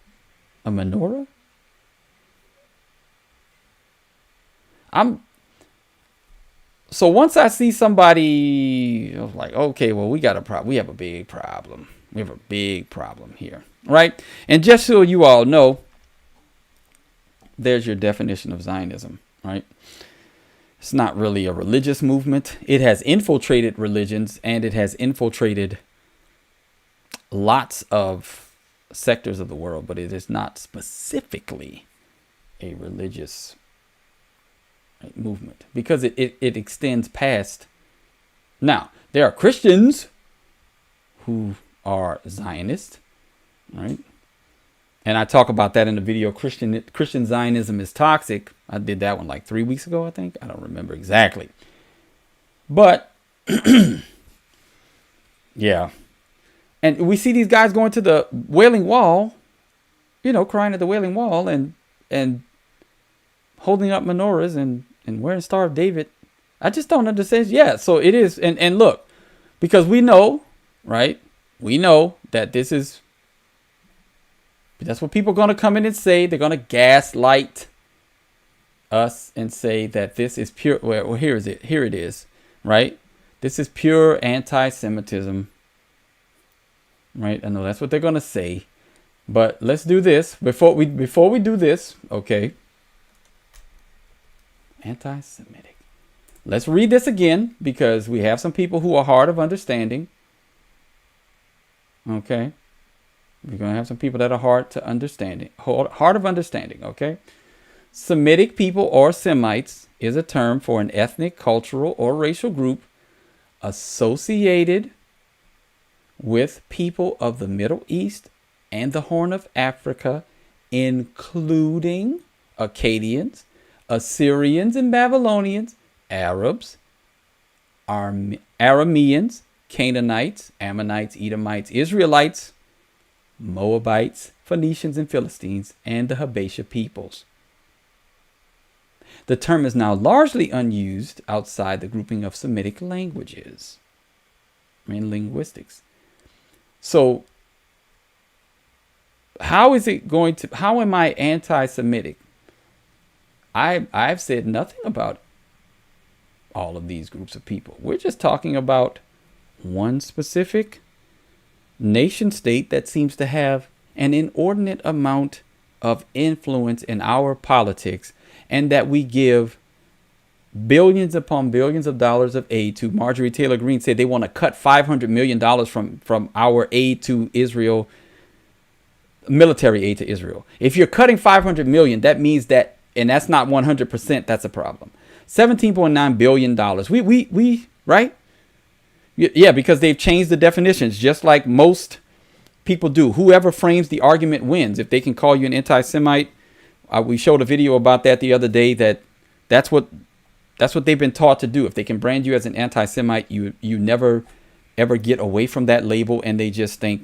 a menorah. So once I see somebody, I was like, okay, well, we have a big problem. We have a big problem here, right? And just so you all know, there's your definition of Zionism, right? It's not really a religious movement. It has infiltrated religions, and it has infiltrated lots of sectors of the world, but it is not specifically a religious movement, because it extends past. Now, there are Christians who are Zionists, right? And I talk about that in the video, Christian Zionism is toxic. I did that one like 3 weeks ago, I think. I don't remember exactly. But, yeah. And we see these guys going to the Wailing Wall, crying at the Wailing Wall and holding up menorahs and wearing Star of David. I just don't understand. Yeah, so it is. And look, because we know, right? We know that that's what people are going to come in and say. They're going to gaslight us and say that this is pure. Well, here it is, right? This is pure anti-Semitism, right? I know that's what they're going to say. But let's do this before we do this, okay? Anti-Semitic. Let's read this again, because we have some people who are hard of understanding. Okay? We're going to have some people that are hard of understanding, okay? Semitic people or Semites is a term for an ethnic, cultural, or racial group associated with people of the Middle East and the Horn of Africa, including Akkadians, Assyrians and Babylonians, Arabs, Arameans, Canaanites, Ammonites, Edomites, Israelites, Moabites, Phoenicians and Philistines, and the Habesha peoples. The term is now largely unused outside the grouping of Semitic languages in linguistics. So how am I anti-Semitic? I've said nothing about all of these groups of people. We're just talking about one specific nation state that seems to have an inordinate amount of influence in our politics, and that we give billions upon billions of dollars of aid to. Marjorie Taylor Greene said they want to cut $500 million from our aid to Israel, military aid to Israel. If you're cutting $500 million, that means that, and that's not 100%, that's a problem. $17.9 billion. We right? Yeah, because they've changed the definitions, just like most people do. Whoever frames the argument wins. If they can call you an anti-Semite, we showed a video about that the other day. That's what they've been taught to do. If they can brand you as an anti-Semite, you never ever get away from that label, and they just think,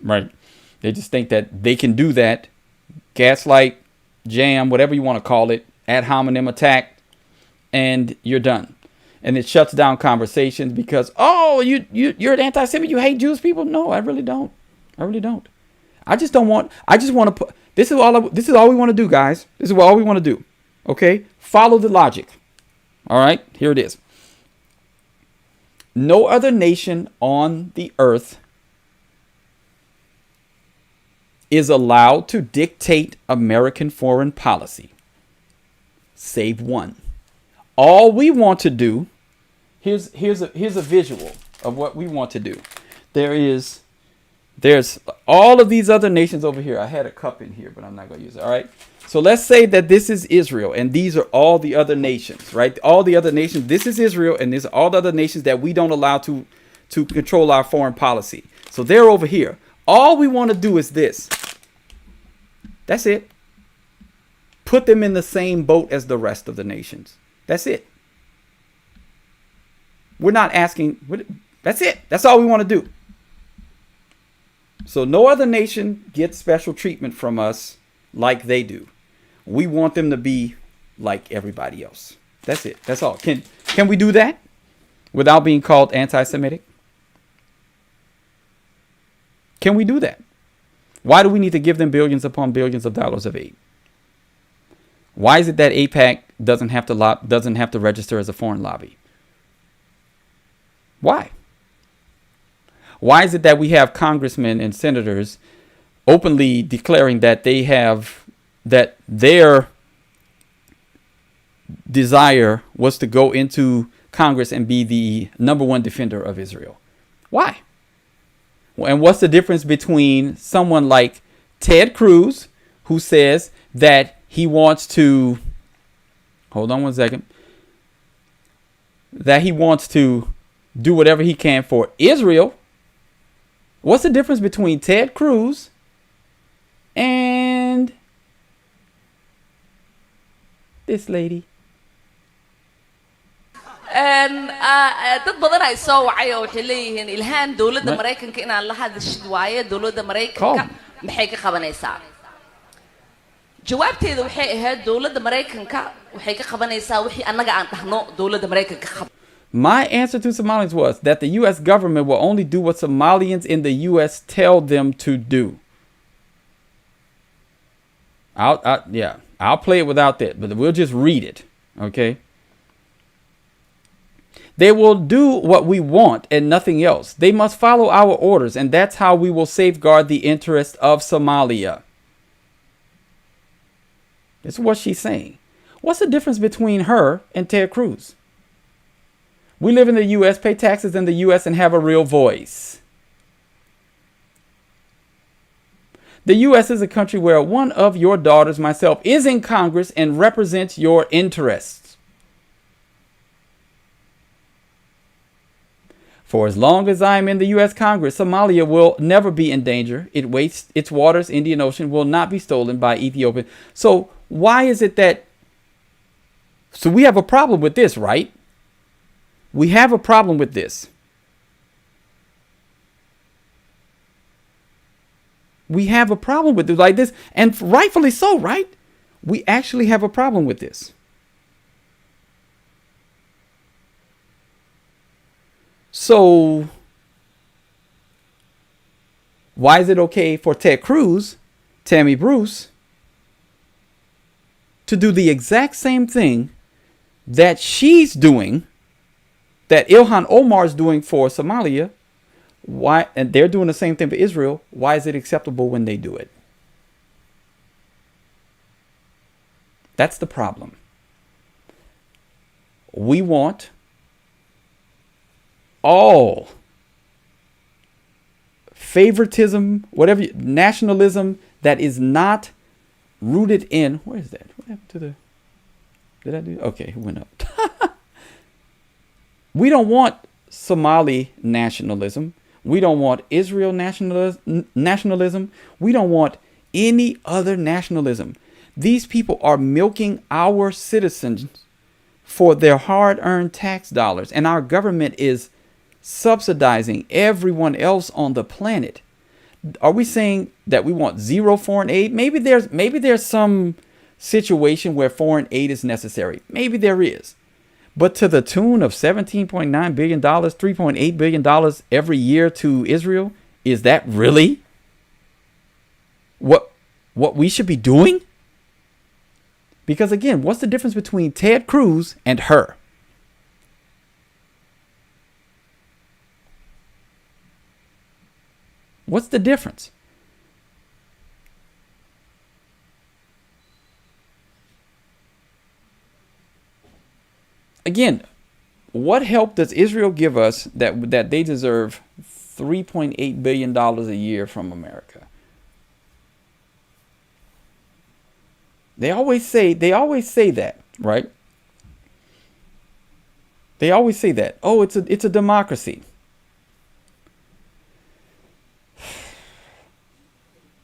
right? They just think that they can do that, gaslight, jam, whatever you want to call it, ad hominem attack, and you're done. And it shuts down conversations because, you're an anti-Semite, you hate Jewish people. No, I really don't. I just want to put, this is all we want to do, guys. This is all we want to do. Okay? Follow the logic. All right? Here it is. No other nation on the earth is allowed to dictate American foreign policy, save one. All we want to do Here's a visual of what we want to do. There's all of these other nations over here. I had a cup in here, but I'm not going to use it. All right. So let's say that this is Israel, and these are all the other nations, right? All the other nations. This is Israel, and these are all the other nations that we don't allow to control our foreign policy. So they're over here. All we want to do is this. That's it. Put them in the same boat as the rest of the nations. That's it. We're not asking. That's it. That's all we want to do. So no other nation gets special treatment from us like they do. We want them to be like everybody else. That's it. That's all. Can we do that without being called anti-Semitic? Can we do that? Why do we need to give them billions upon billions of dollars of aid? Why is it that AIPAC doesn't have to register as a foreign lobby? Why? Why is it that we have congressmen and senators openly declaring that that their desire was to go into Congress and be the #1 defender of Israel? Why? And what's the difference between someone like Ted Cruz, who says that he wants to, hold on one second, that he wants to do whatever he can for Israel? What's the difference between Ted Cruz and this lady? dad badan ay soo wacay oo waxay leeyihiin ilhaan dawladda Mareykanka inaan la hadashid waaye dawladda Mareykanka maxay ka qabanaysaa jawaabteedu waxay ahayd dawladda Mareykanka waxay ka qabanaysaa wixii annaga aan dhahno dawladda Mareykanka ka. My answer to Somalians was that the U.S. government will only do what Somalians in the U.S. tell them to do. I'll play it without that, but we'll just read it, okay? They will do what we want and nothing else. They must follow our orders, and that's how we will safeguard the interest of Somalia. That's what she's saying. What's the difference between her and Ted Cruz? We live in the U.S., pay taxes in the U.S., and have a real voice. The U.S. is a country where one of your daughters, myself, is in Congress and represents your interests. For as long as I am in the U.S. Congress, Somalia will never be in danger. Its waters, Indian Ocean, will not be stolen by Ethiopia. So why is it that... So we have a problem with this, right? We have a problem with this. We have a problem with it like this, and rightfully so, right? We actually have a problem with this. So why is it okay for Ted Cruz, Tammy Bruce, to do the exact same thing that she's doing, that Ilhan Omar is doing for Somalia? Why? And they're doing the same thing for Israel. Why is it acceptable when they do it? That's the problem. We want all favoritism, whatever, nationalism that is not rooted in, where is that? What happened to the, did I do? Okay, it went up. We don't want Somali nationalism. We don't want Israel nationalism. We don't want any other nationalism. These people are milking our citizens for their hard-earned tax dollars, and our government is subsidizing everyone else on the planet. Are we saying that we want zero foreign aid? Maybe there's some situation where foreign aid is necessary. Maybe there is. But to the tune of $17.9 billion, $3.8 billion every year to Israel, is that really what we should be doing? Because again, what's the difference between Ted Cruz and her? What's the difference? Again, what help does Israel give us that they deserve $3.8 billion a year from America? They always say that, right? They always say that. Oh, it's a democracy.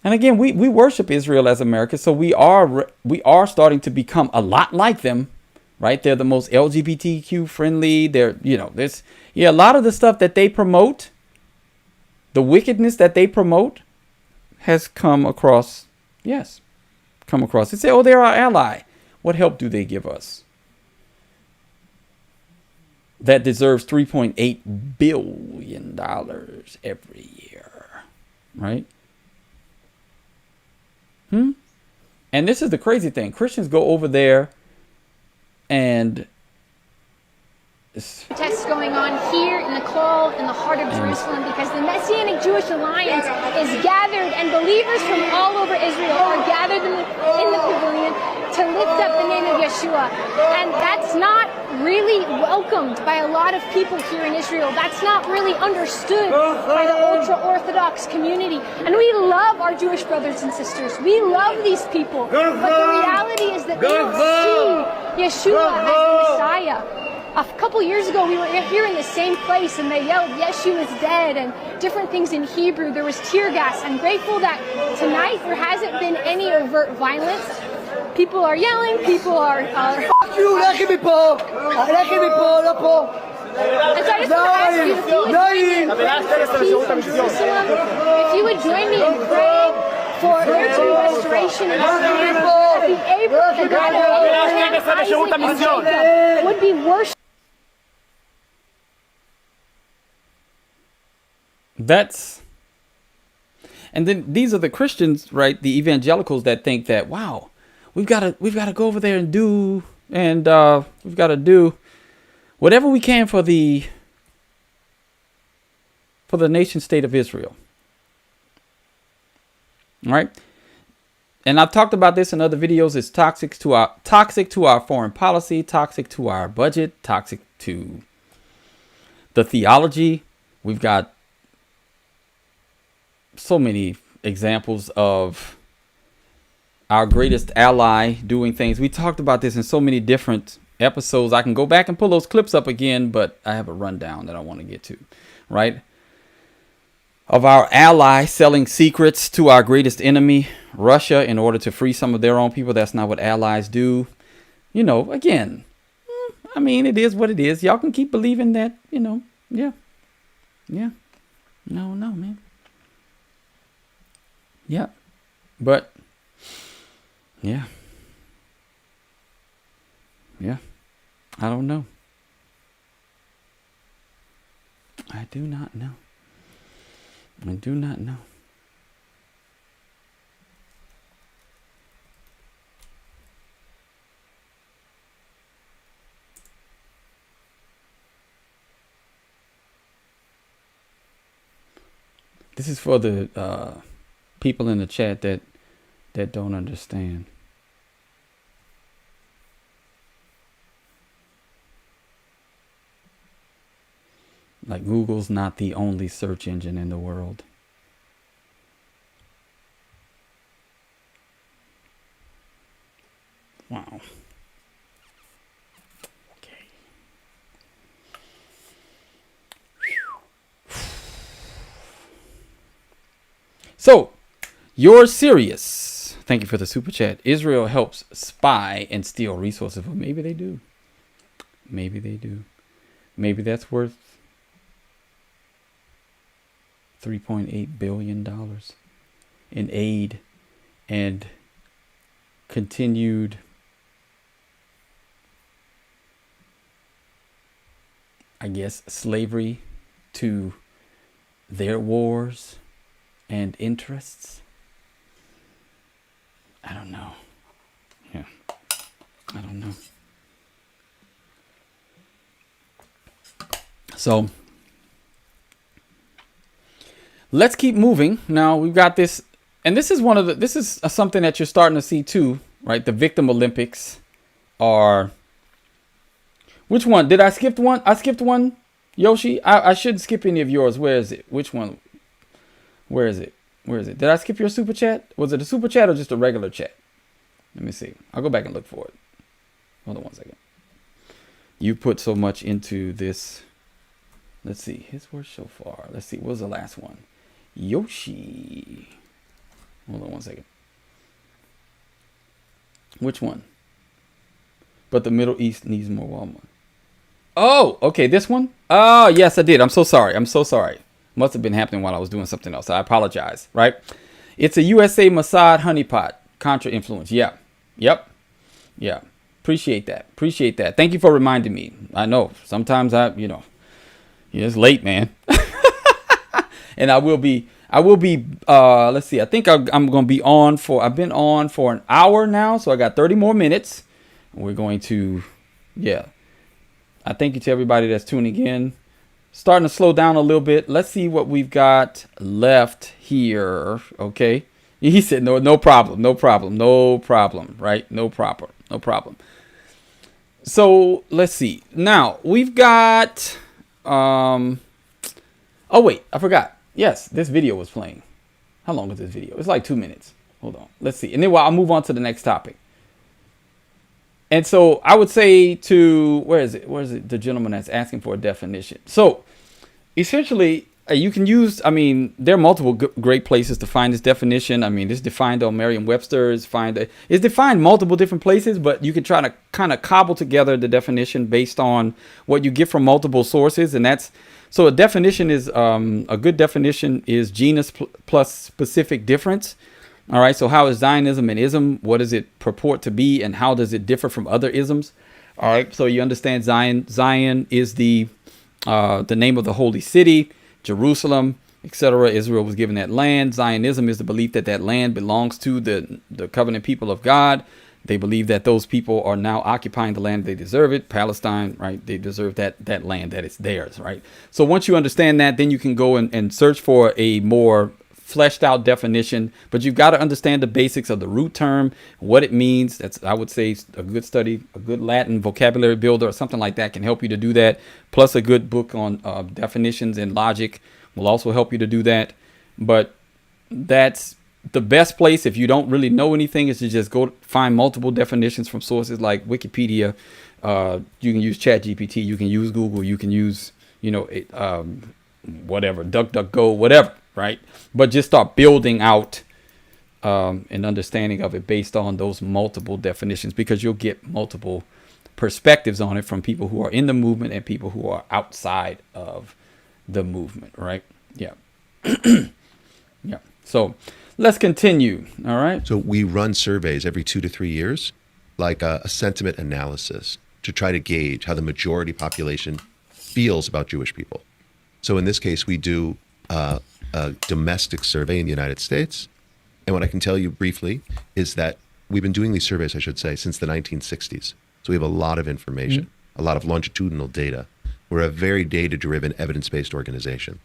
And again, we worship Israel as America, so we are starting to become a lot like them, right? They're the most LGBTQ friendly. They're, a lot of the stuff that they promote, the wickedness that they promote, has come across. They say, oh, they're our ally. What help do they give us that deserves $3.8 billion every year, right? And this is the crazy thing. Christians go over there and protests going on here in the Kol, in the heart of Jerusalem, because the Messianic Jewish Alliance is gathered, and believers from all over Israel are gathered in the pavilion to lift up the name of Yeshua. And that's not really welcomed by a lot of people here in Israel. That's not really understood by the ultra-Orthodox community. And we love our Jewish brothers and sisters. We love these people. But the reality is that they don't see Yeshua as the Messiah. A couple years ago, we were here in the same place, and they yelled, "Yeshua is dead," and different things in Hebrew. There was tear gas. I'm grateful that tonight there hasn't been any overt violence. People are yelling. People are. Fuck you! And so I just want to ask you, if you would join me in praying for there to be restoration and the Abraham, the God of Abraham, Isaac, and Jacob would be worshipped. And then these are the Christians, right? The evangelicals that think that, wow, we've got to go over there and we've got to do whatever we can for the nation state of Israel. All right. And I've talked about this in other videos. It's toxic to our foreign policy, toxic to our budget, toxic to the theology. We've got so many examples of our greatest ally doing things. We talked about this in so many different episodes. I can go back and pull those clips up again, but I have a rundown that I want to get to, right? Of our ally selling secrets to our greatest enemy, Russia, in order to free some of their own people. That's not what allies do. Again, I mean, it is what it is. Y'all can keep believing that, yeah. No, man. Yeah. But, yeah. I don't know. I do not know. I do not know. This is for the people in the chat that don't understand. Like, Google's not the only search engine in the world. Wow. Okay. So, you're serious. Thank you for the super chat. Israel helps spy and steal resources. Well, maybe they do. Maybe they do. Maybe that's worth $3.8 billion in aid and continued, I guess, slavery to their wars and interests. I don't know. Yeah, I don't know. So let's keep moving. Now we've got this, and this is something that you're starting to see too, right? The victim Olympics we're Which one? Did I skip one? I skipped one, Yoshi? I shouldn't skip any of yours. Where is it? Which one? Where is it? Where is it? Did I skip your super chat? Was it a super chat or just a regular chat? Let me see. I'll go back and look for it. Hold on one second. You put so much into this. Let's see. His worst so far. Let's see. What was the last one? Yoshi. Hold on one second. Which one? But the Middle East needs more Walmart. Oh, okay. This one? Oh, yes, I did. I'm so sorry. I'm so sorry. Must have been happening while I was doing something else. I apologize. Right? It's a USA Mossad honeypot. Contra influence. Yeah. Yep. Yeah. Appreciate that. Appreciate that. Thank you for reminding me. I know sometimes it's late, man. And I will be, let's see. I think I'm going to be on I've been on for an hour now. So I got 30 more minutes. We're going to, I thank you to everybody that's tuning in. Starting to slow down a little bit. Let's see what we've got left here. Okay. He said, no problem. Right? No problem. So let's see. Now we've got, oh wait, I forgot. Yes, this video was playing. How long is this video? It's like 2 minutes. Hold on. Let's see. And then I'll move on to the next topic. And so I would say where is it? The gentleman that's asking for a definition. So essentially you can use, there are multiple great places to find this definition. It's defined on Merriam-Webster. It's defined multiple different places, but you can try to kind of cobble together the definition based on what you get from multiple sources. And so a definition is, a good definition is genus plus specific difference. All right. So how is Zionism an ism? What does it purport to be? And how does it differ from other isms? All right. So you understand Zion is the name of the holy city, Jerusalem, etc. Israel was given that land. Zionism is the belief that land belongs to the covenant people of God. They believe that those people are now occupying the land. They deserve it. Palestine, right? They deserve that land, that it's theirs, right? So once you understand that, then you can go and search for a more fleshed out definition, but you've got to understand the basics of the root term, what it means. That's, I would say, a good study, a good Latin vocabulary builder or something like that can help you to do that. Plus a good book on definitions and logic will also help you to do that. But that's the best place if you don't really know anything, is to just go find multiple definitions from sources like Wikipedia. You can use ChatGPT, you can use Google, you can use, whatever, DuckDuckGo, whatever. Right. But just start building out an understanding of it based on those multiple definitions, because you'll get multiple perspectives on it from people who are in the movement and people who are outside of the movement. Right. Yeah. Yeah. So let's continue. All right. So we run surveys every 2 to 3 years, like a sentiment analysis, to try to gauge how the majority population feels about Jewish people. So in this case, we do a domestic survey in the United States. And what I can tell you briefly is that we've been doing these surveys, I should say, since the 1960s. So we have a lot of information, a lot of longitudinal data. We're a very data-driven, evidence-based organization.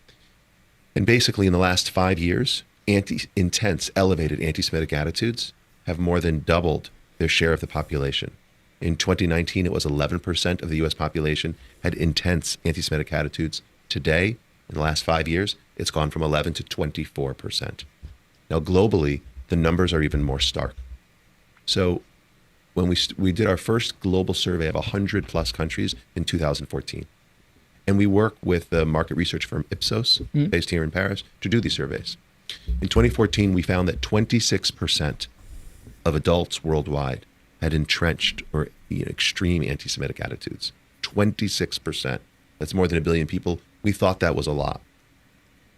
And basically in the last 5 years, intense, elevated anti-Semitic attitudes have more than doubled their share of the population. In 2019, it was 11% of the US population had intense anti-Semitic attitudes. Today, in the last 5 years, it's gone from 11 to 24%. Now, globally, the numbers are even more stark. So when we did our first global survey of 100 plus countries in 2014, and we work with the market research firm Ipsos, based here in Paris, to do these surveys. In 2014, we found that 26% of adults worldwide had entrenched or extreme anti-Semitic attitudes. 26%. That's more than 1 billion people. We thought that was a lot.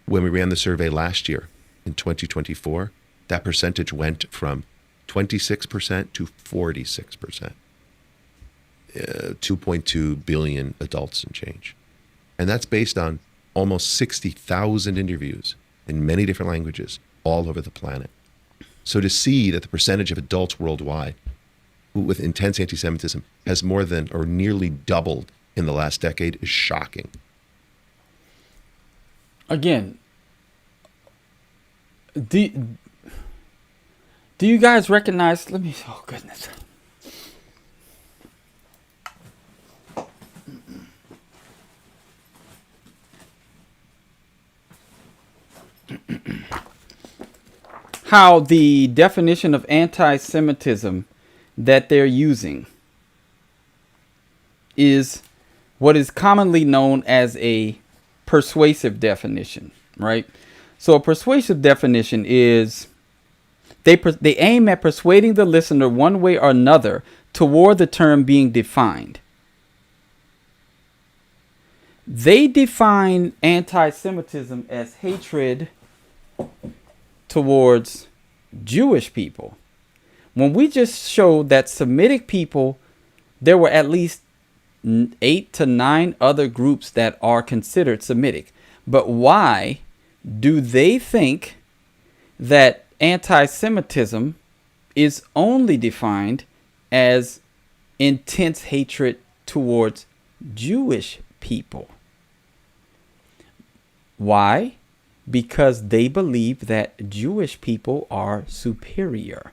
When we ran the survey last year, in 2024, that percentage went from 26% to 46%. 2.2 billion adults and change. And that's based on almost 60,000 interviews in many different languages all over the planet. So to see that the percentage of adults worldwide with intense anti-Semitism has more than or nearly doubled in the last decade is shocking. Again, do you guys recognize, oh goodness. how the definition of anti-Semitism that they're using is what is commonly known as a persuasive definition, right? So a persuasive definition is they aim at persuading the listener one way or another toward the term being defined. They define anti-Semitism as hatred towards Jewish people. When we just showed that Semitic people, there were at least 8 to 9 other groups that are considered Semitic. But why do they think that anti-Semitism is only defined as intense hatred towards Jewish people? Why? Because they believe that Jewish people are superior.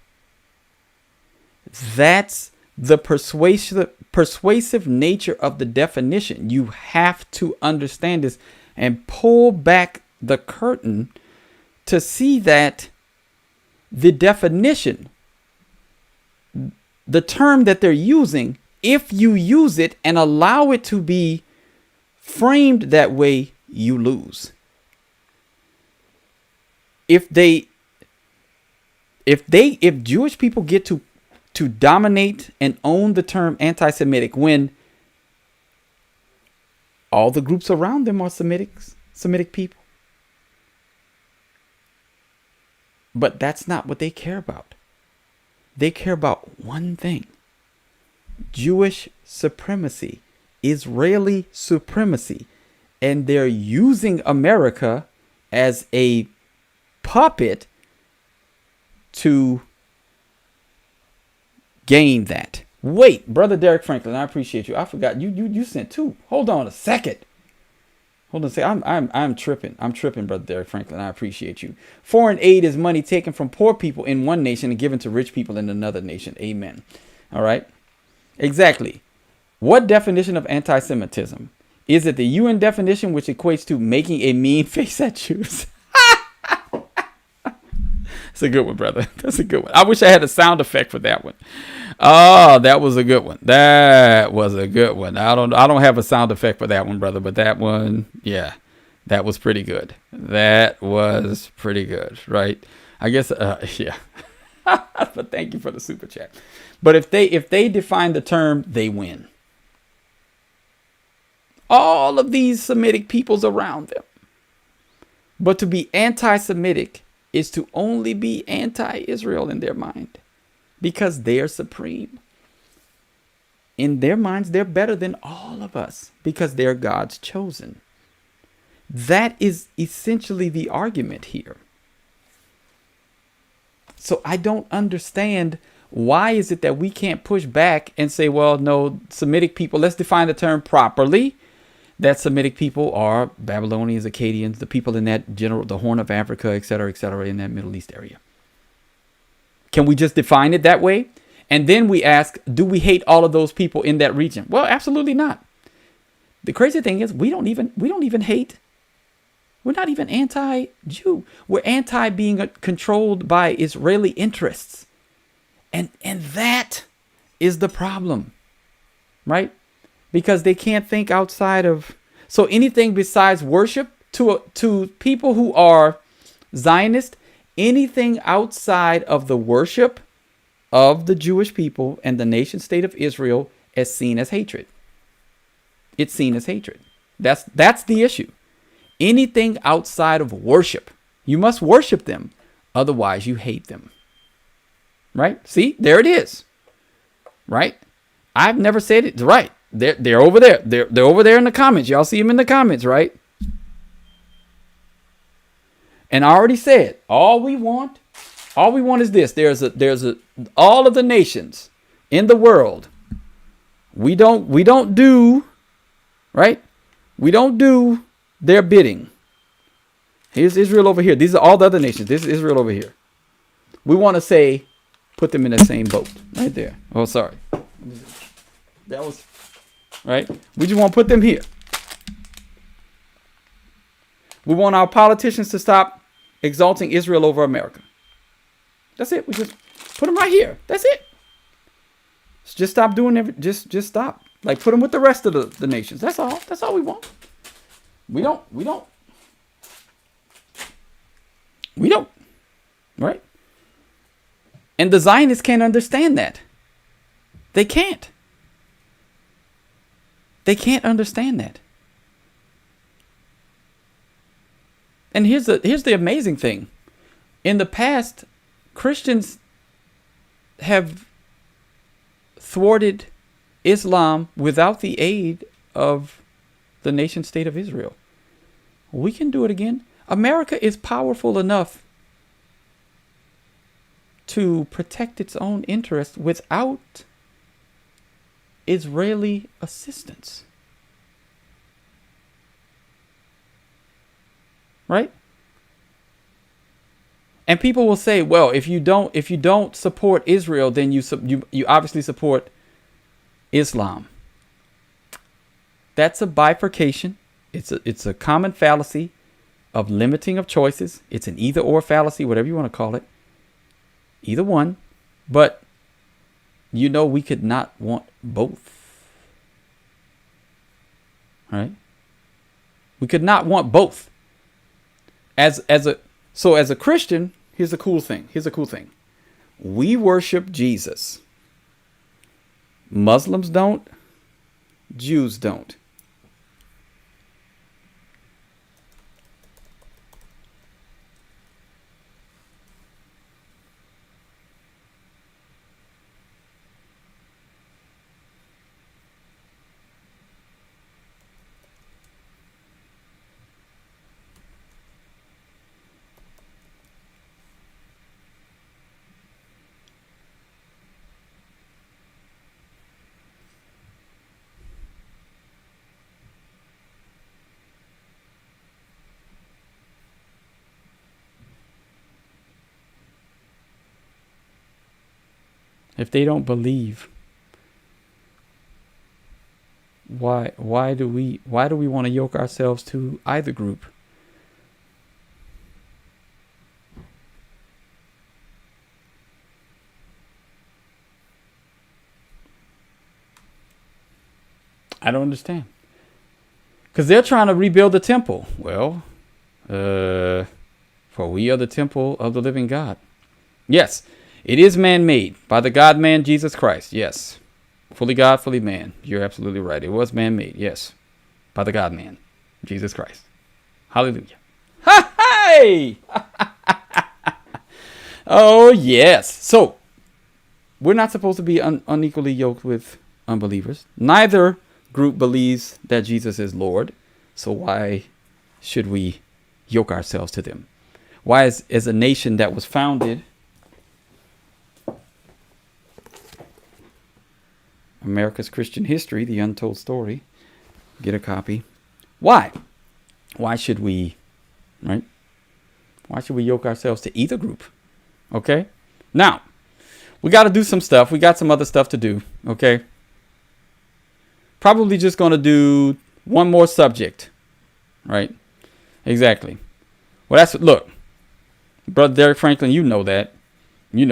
That's the persuasive nature of the definition. You have to understand this and pull back the curtain to see that the definition, the term that they're using, if you use it and allow it to be framed that way, you lose. If Jewish people get to dominate and own the term anti-Semitic when all the groups around them are Semitic people. But that's not what they care about. They care about one thing: Jewish supremacy, Israeli supremacy. And they're using America as a puppet to gain that. Wait, Brother Derek Franklin, I appreciate you. I forgot you sent 2. Hold on a second. Hold on a second. I'm tripping. I'm tripping, Brother Derek Franklin. I appreciate you. Foreign aid is money taken from poor people in one nation and given to rich people in another nation. Amen. All right. Exactly. What definition of anti-Semitism? Is it the UN definition, which equates to making a mean face at Jews? That's a good one, brother. That's a good one. I wish I had a sound effect for that one. Oh, that was a good one. That was a good one. I don't have a sound effect for that one, brother, but that one, yeah, that was pretty good. That was pretty good, right? I guess, yeah. But thank you for the super chat. But if they define the term, they win. All of these Semitic peoples around them. But to be anti-Semitic is to only be anti-Israel in their mind, because they're supreme. In their minds, they're better than all of us because they're God's chosen. That is essentially the argument here. So I don't understand, why is it that we can't push back and say, well, no, Semitic people, let's define the term properly. That Semitic people are Babylonians, Akkadians, the people in that general, the Horn of Africa, et cetera, in that Middle East area. Can we just define it that way? And then we ask, do we hate all of those people in that region? Well, absolutely not. The crazy thing is, we don't even hate. We're not even anti-Jew. We're anti being controlled by Israeli interests. And that is the problem, right? Because they can't think outside of, so anything besides worship to people who are Zionist, anything outside of the worship of the Jewish people and the nation state of Israel is seen as hatred. It's seen as hatred. That's the issue. Anything outside of worship, you must worship them, otherwise you hate them. Right? See, there it is. Right? I've never said it. Right. They're over there. They're over there in the comments. Y'all see them in the comments, right? And I already said, all we want is this. There's all of the nations in the world. We don't do, right? We don't do their bidding. Here's Israel over here. These are all the other nations. This is Israel over here. We want to say, put them in the same boat right there. Oh, sorry. That was right. We just want to put them here. We want our politicians to stop exalting Israel over America. That's it. We just put them right here. That's it. Just stop doing just stop. Like, put them with the rest of the nations. That's all. That's all we want. We don't. Right? And the Zionists can't understand that. They can't. They can't understand that. And here's the amazing thing. In the past, Christians have thwarted Islam without the aid of the nation state of Israel. We can do it again. America is powerful enough to protect its own interests without Israeli assistance. Right? And people will say, well, if you don't support Israel, then you obviously support Islam. That's a bifurcation. It's a common fallacy of limiting of choices. It's an either or fallacy, whatever you want to call it. Either one. But we could not want both. Right? We could not want both. As a Christian, here's a cool thing. We worship Jesus. Muslims don't. Jews don't. If they don't believe, why do we want to yoke ourselves to either group? I don't understand. Because they're trying to rebuild the temple. Well, for we are the temple of the living God. Yes. It is man-made by the God-man Jesus Christ. Yes. Fully God, fully man. You're absolutely right. It was man-made. Yes. By the God-man Jesus Christ. Hallelujah. Hey! Oh, yes. So, we're not supposed to be unequally yoked with unbelievers. Neither group believes that Jesus is Lord. So why should we yoke ourselves to them? Why is a nation that was founded... America's Christian History, The Untold Story. Get a copy. Why? Why should we, right? Why should we yoke ourselves to either group? Okay? Now, we got to do some stuff. We got some other stuff to do. Okay? Probably just going to do one more subject. Right? Exactly. Well, look, Brother Derek Franklin, you know that. We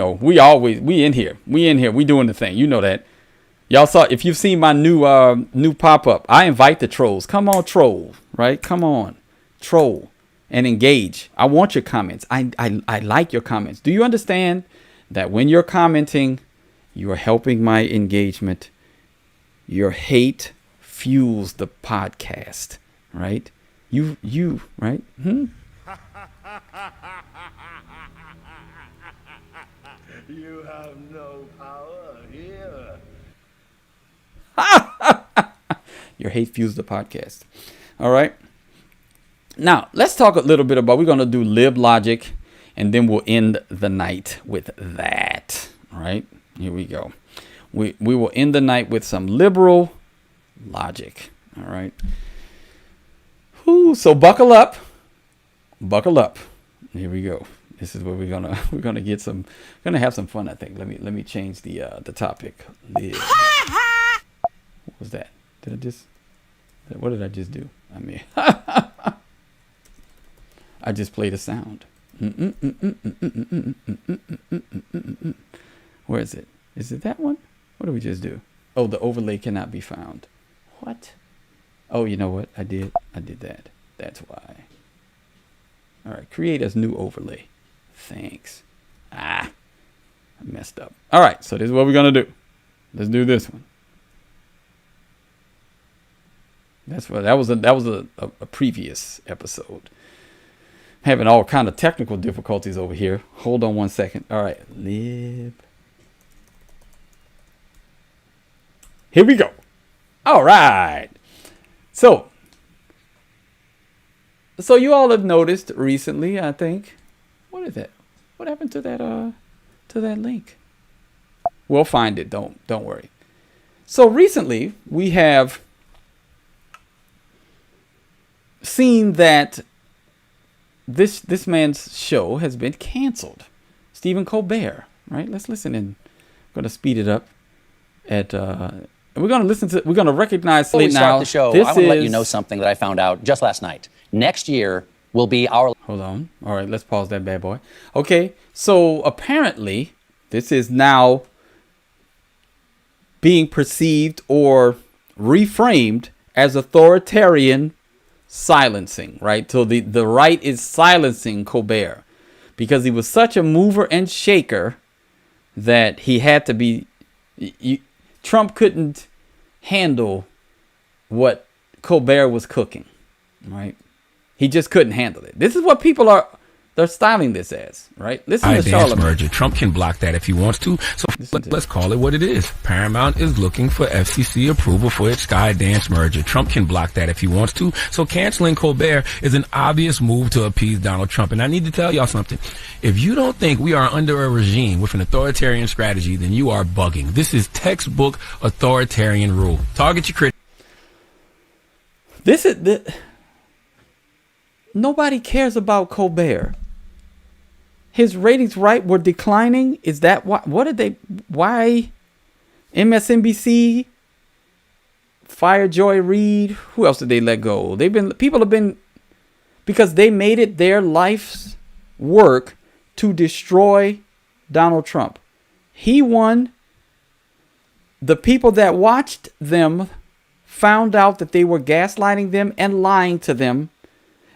in here. We doing the thing. You know that. Y'all saw, if you've seen my new pop-up, I invite the trolls. Come on, troll, right? Come on, troll and engage. I want your comments. I like your comments. Do you understand that when you're commenting, you are helping my engagement? Your hate fuels the podcast, right? You, right? You have no power here. Your hate fuels the podcast. All right. Now, let's talk a little bit about, we're going to do lib logic, and then we'll end the night with that. All right. Here we go. We will end the night with some liberal logic. All right. So buckle up. Buckle up. Here we go. This is where we're gonna have some fun, I think. Let me change the topic. What was that? What did I just do? I mean, I just played a sound. Where is it? Is it that one? What did we just do? Oh, the overlay cannot be found. What? Oh, you know what? I did that. That's why. All right, create as new overlay. Thanks. I messed up. All right, so this is what we're gonna do. Let's do this one. That's what that was a previous episode. Having all kind of technical difficulties over here. Hold on one second. All right, lib. Here we go. All right. So you all have noticed recently, I think. What is that? What happened to that link? We'll find it. Don't worry. So recently we have seen that this man's show has been canceled. Stephen Colbert, right? Let's listen in. I'm going to speed it up we're going to recognize Before we now. start the show, I want to let you know something that I found out just last night. Next year will be our... Hold on. All right, let's pause that bad boy. Okay, so apparently this is now being perceived or reframed as authoritarian silencing, right? So the right is silencing Colbert because he was such a mover and shaker that he had to be... Trump couldn't handle what Colbert was cooking, right? He just couldn't handle it. This is what people they're styling this as, right? Listen to Charlotte. Merger. Trump can block that if he wants to. So let's call it what it is. Paramount is looking for FCC approval for its Skydance merger. Trump can block that if he wants to. So canceling Colbert is an obvious move to appease Donald Trump. And I need to tell y'all something. If you don't think we are under a regime with an authoritarian strategy, then you are bugging. This is textbook authoritarian rule. Target your critics. Nobody cares about Colbert. His ratings, right, were declining. Is that why? Why MSNBC fired Joy Reid? Who else did they let go? People have been, because they made it their life's work to destroy Donald Trump. He won. The people that watched them found out that they were gaslighting them and lying to them,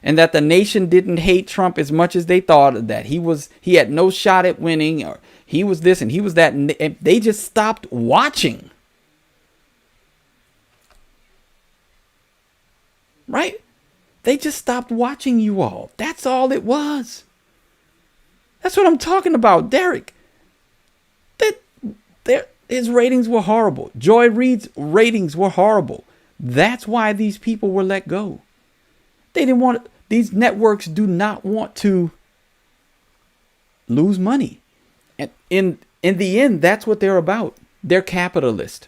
and that the nation didn't hate Trump as much as they thought, that he had no shot at winning, or he was this and he was that, and they just stopped watching. Right? They just stopped watching you all. That's all it was. That's what I'm talking about, Derek. His ratings were horrible. Joy Reid's ratings were horrible. That's why these people were let go. They didn't want it. These networks do not want to lose money. And in the end, that's what they're about. They're capitalist.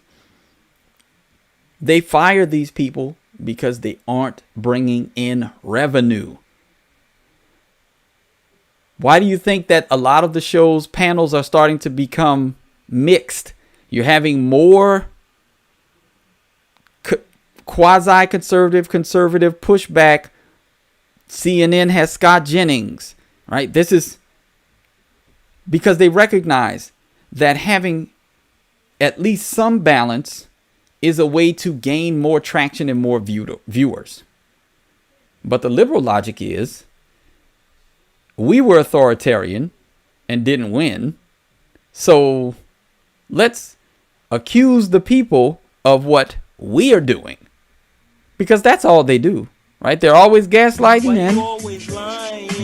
They fire these people because they aren't bringing in revenue. Why do you think that a lot of the show's panels are starting to become mixed? You're having more quasi-conservative, conservative pushback. CNN has Scott Jennings, right? This is because they recognize that having at least some balance is a way to gain more traction and more viewers. But the liberal logic is, we were authoritarian and didn't win, so let's accuse the people of what we are doing. Because that's all they do, right? They're always gaslighting and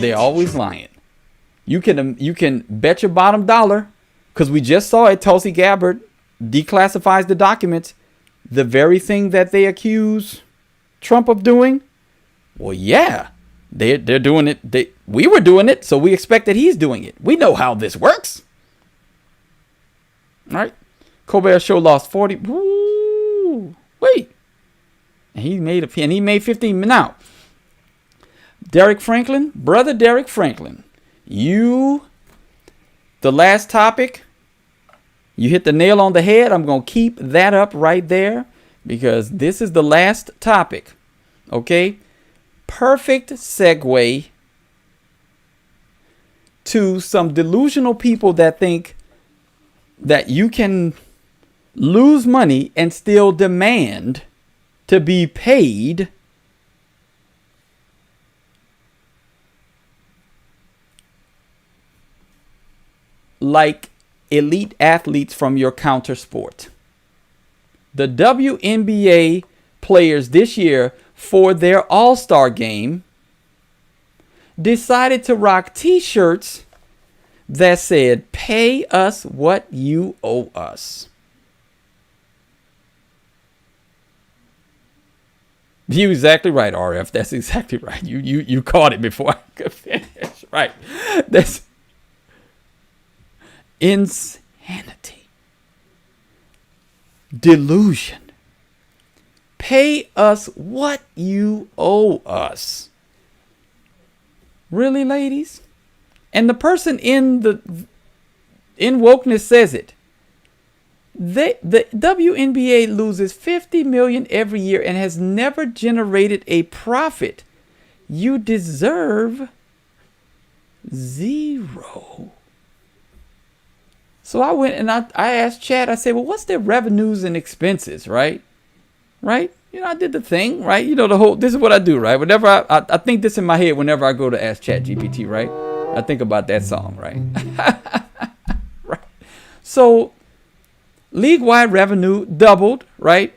they're always lying. You can bet your bottom dollar, because we just saw it. Tulsi Gabbard declassifies the documents. The very thing that they accuse Trump of doing. Well, yeah, they're doing it. We were doing it, so we expect that he's doing it. We know how this works, right? Colbert Show lost 40. Woo, wait. And he made 15 now. Derek Franklin, brother Derek Franklin, the last topic, you hit the nail on the head. I'm going to keep that up right there because this is the last topic. Okay? Perfect segue to some delusional people that think that you can lose money and still demand to be paid like elite athletes from your counter sport. The WNBA players this year, for their All-Star game, decided to rock t-shirts that said, "Pay us what you owe us." You're exactly right, RF. That's exactly right. You caught it before I could finish. Right. That's insanity. Delusion. Pay us what you owe us. Really, ladies? And the person in wokeness says it. The WNBA loses $50 million every year and has never generated a profit. You deserve zero. So I went and I asked Chad, I said, well, what's their revenues and expenses, right? Right? You know, I did the thing, right? You know, this is what I do, right? Whenever I think this in my head whenever I go to ask Chat GPT, right? I think about that song, right? Right. So league-wide revenue doubled, right?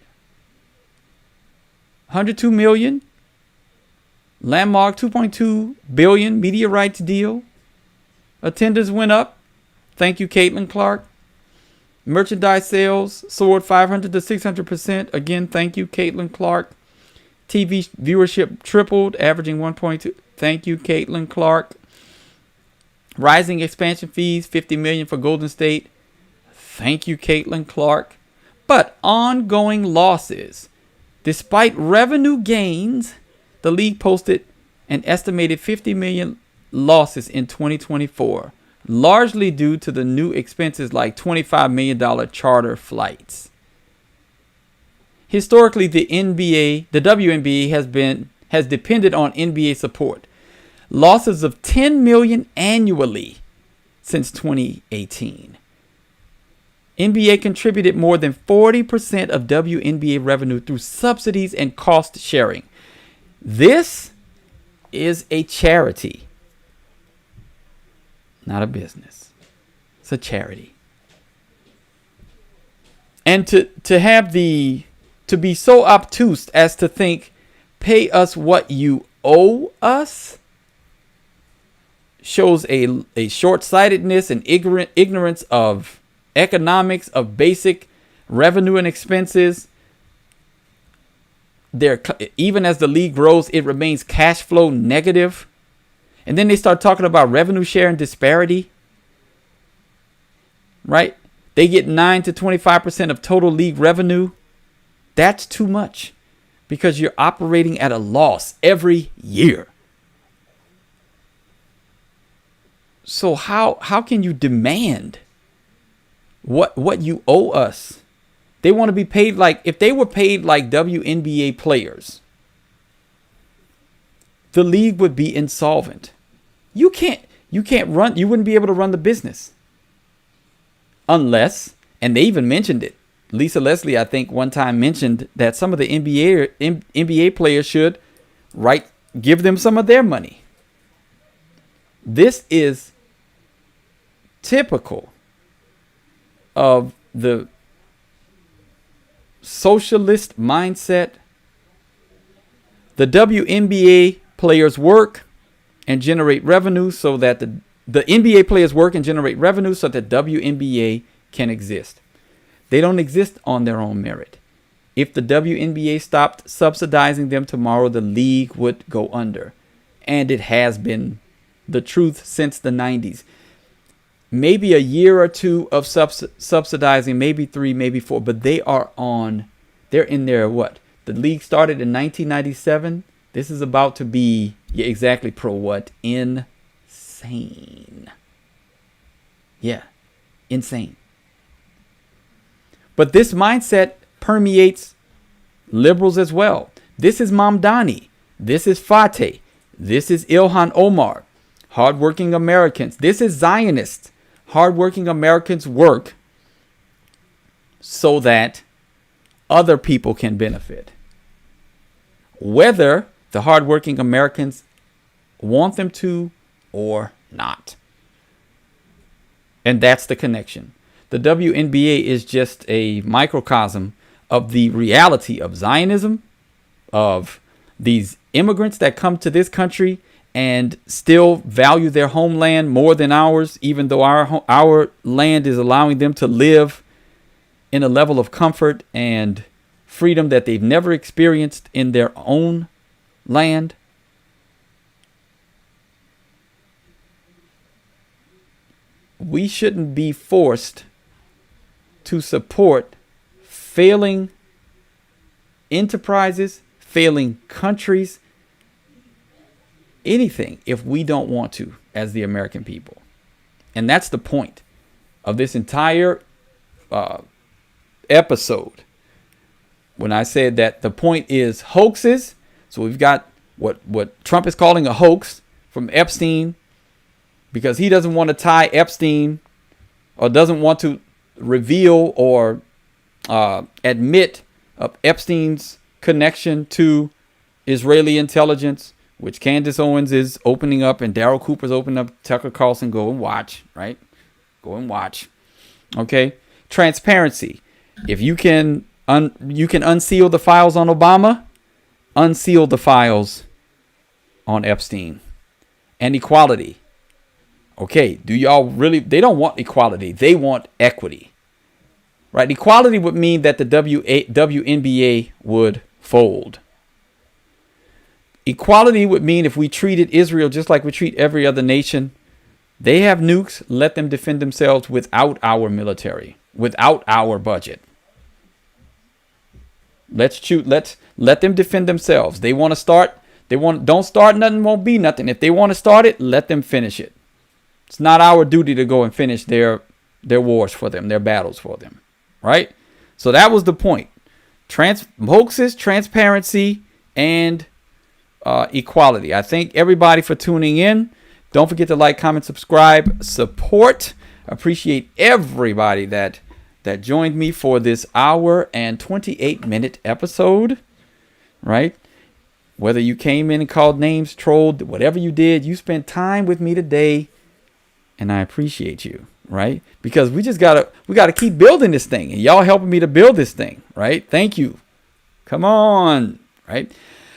102 million. Landmark 2.2 billion media rights deal. Attendance went up. Thank you, Caitlin Clark. Merchandise sales soared 500 to 600%. Again, thank you, Caitlin Clark. TV viewership tripled, averaging 1.2. Thank you, Caitlin Clark. Rising expansion fees, 50 million for Golden State. Thank you, Caitlin Clark. But ongoing losses. Despite revenue gains, the league posted an estimated 50 million losses in 2024. Largely due to the new expenses like $25 million charter flights. Historically, the WNBA has depended on NBA support. Losses of $10 million annually since 2018. NBA contributed more than 40% of WNBA revenue through subsidies and cost sharing. This is a charity. Not a business. It's a charity. And to be so obtuse as to think, pay us what you owe us, shows a short-sightedness and ignorance of economics, of basic revenue and expenses. Even as the league grows, it remains cash flow negative. And then they start talking about revenue share and disparity. Right? They get 9 to 25% of total league revenue. That's too much because you're operating at a loss every year. So how can you demand what you owe us? They want to be paid like, if they were paid like WNBA players, the league would be insolvent. You wouldn't be able to run the business. Unless, and they even mentioned it. Lisa Leslie, I think one time mentioned that some of the NBA players should give them some of their money. This is typical of the socialist mindset. The WNBA players work and generate revenue so that the NBA players work and generate revenue so that WNBA can exist. They don't exist on their own merit. If the WNBA stopped subsidizing them tomorrow, the league would go under. And it has been the truth since the 90s. Maybe a year or two of subsidizing, maybe 3, maybe 4, but they're in their what? The league started in 1997. This is about to be, yeah, exactly, pro what? Insane. Yeah, insane. But this mindset permeates liberals as well. This is Mamdani. This is Fateh. This is Ilhan Omar. hardworking Americans. This is Zionist. Hardworking Americans work so that other people can benefit. Whether the hardworking Americans want them to or not. And that's the connection. The WNBA is just a microcosm of the reality of Zionism, of these immigrants that come to this country and still value their homeland more than ours, even though our land is allowing them to live in a level of comfort and freedom that they've never experienced in their own land. We shouldn't be forced to support failing enterprises, failing countries, anything, if we don't want to as the American people. And that's the point of this entire episode. When I said that the point is hoaxes. So we've got what Trump is calling a hoax from Epstein, because he doesn't want to tie Epstein, or doesn't want to reveal or admit of Epstein's connection to Israeli intelligence, which Candace Owens is opening up and Daryl Cooper's opening up. Tucker Carlson, go and watch, right? Go and watch. Okay. Transparency. If you can unseal the files on Obama, unseal the files on Epstein. And equality. Okay, do y'all really, they don't want equality. They want equity. Right? Equality would mean that the WNBA would fold. Equality would mean if we treated Israel just like we treat every other nation. They have nukes, let them defend themselves without our military, without our budget. Let them defend themselves. They want to start, don't start nothing, won't be nothing. If they want to start it, let them finish it. It's not our duty to go and finish their wars for them, their battles for them. Right? So that was the point. Hoaxes, transparency, and equality. I thank everybody for tuning in. Don't forget to like, comment, subscribe, support. Appreciate everybody that joined me for this hour and 28-minute episode. Right? Whether you came in and called names, trolled, whatever you did, you spent time with me today. And I appreciate you, right? Because we gotta keep building this thing, and y'all helping me to build this thing, right? Thank you. Come on, right?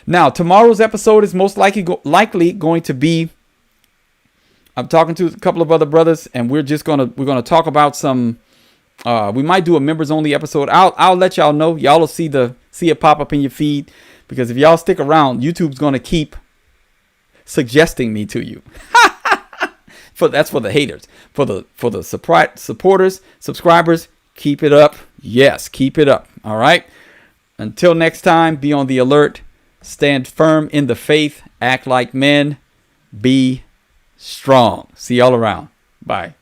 Now, tomorrow's episode is most likely going to be, I'm talking to a couple of other brothers, and we're gonna talk about some. We might do a members only episode. I'll let y'all know. Y'all will see it pop up in your feed, because if y'all stick around, YouTube's gonna keep suggesting me to you. That's for the haters. For the supporters, subscribers, keep it up. Yes, keep it up. All right. Until next time, be on the alert. Stand firm in the faith. Act like men. Be strong. See y'all around. Bye.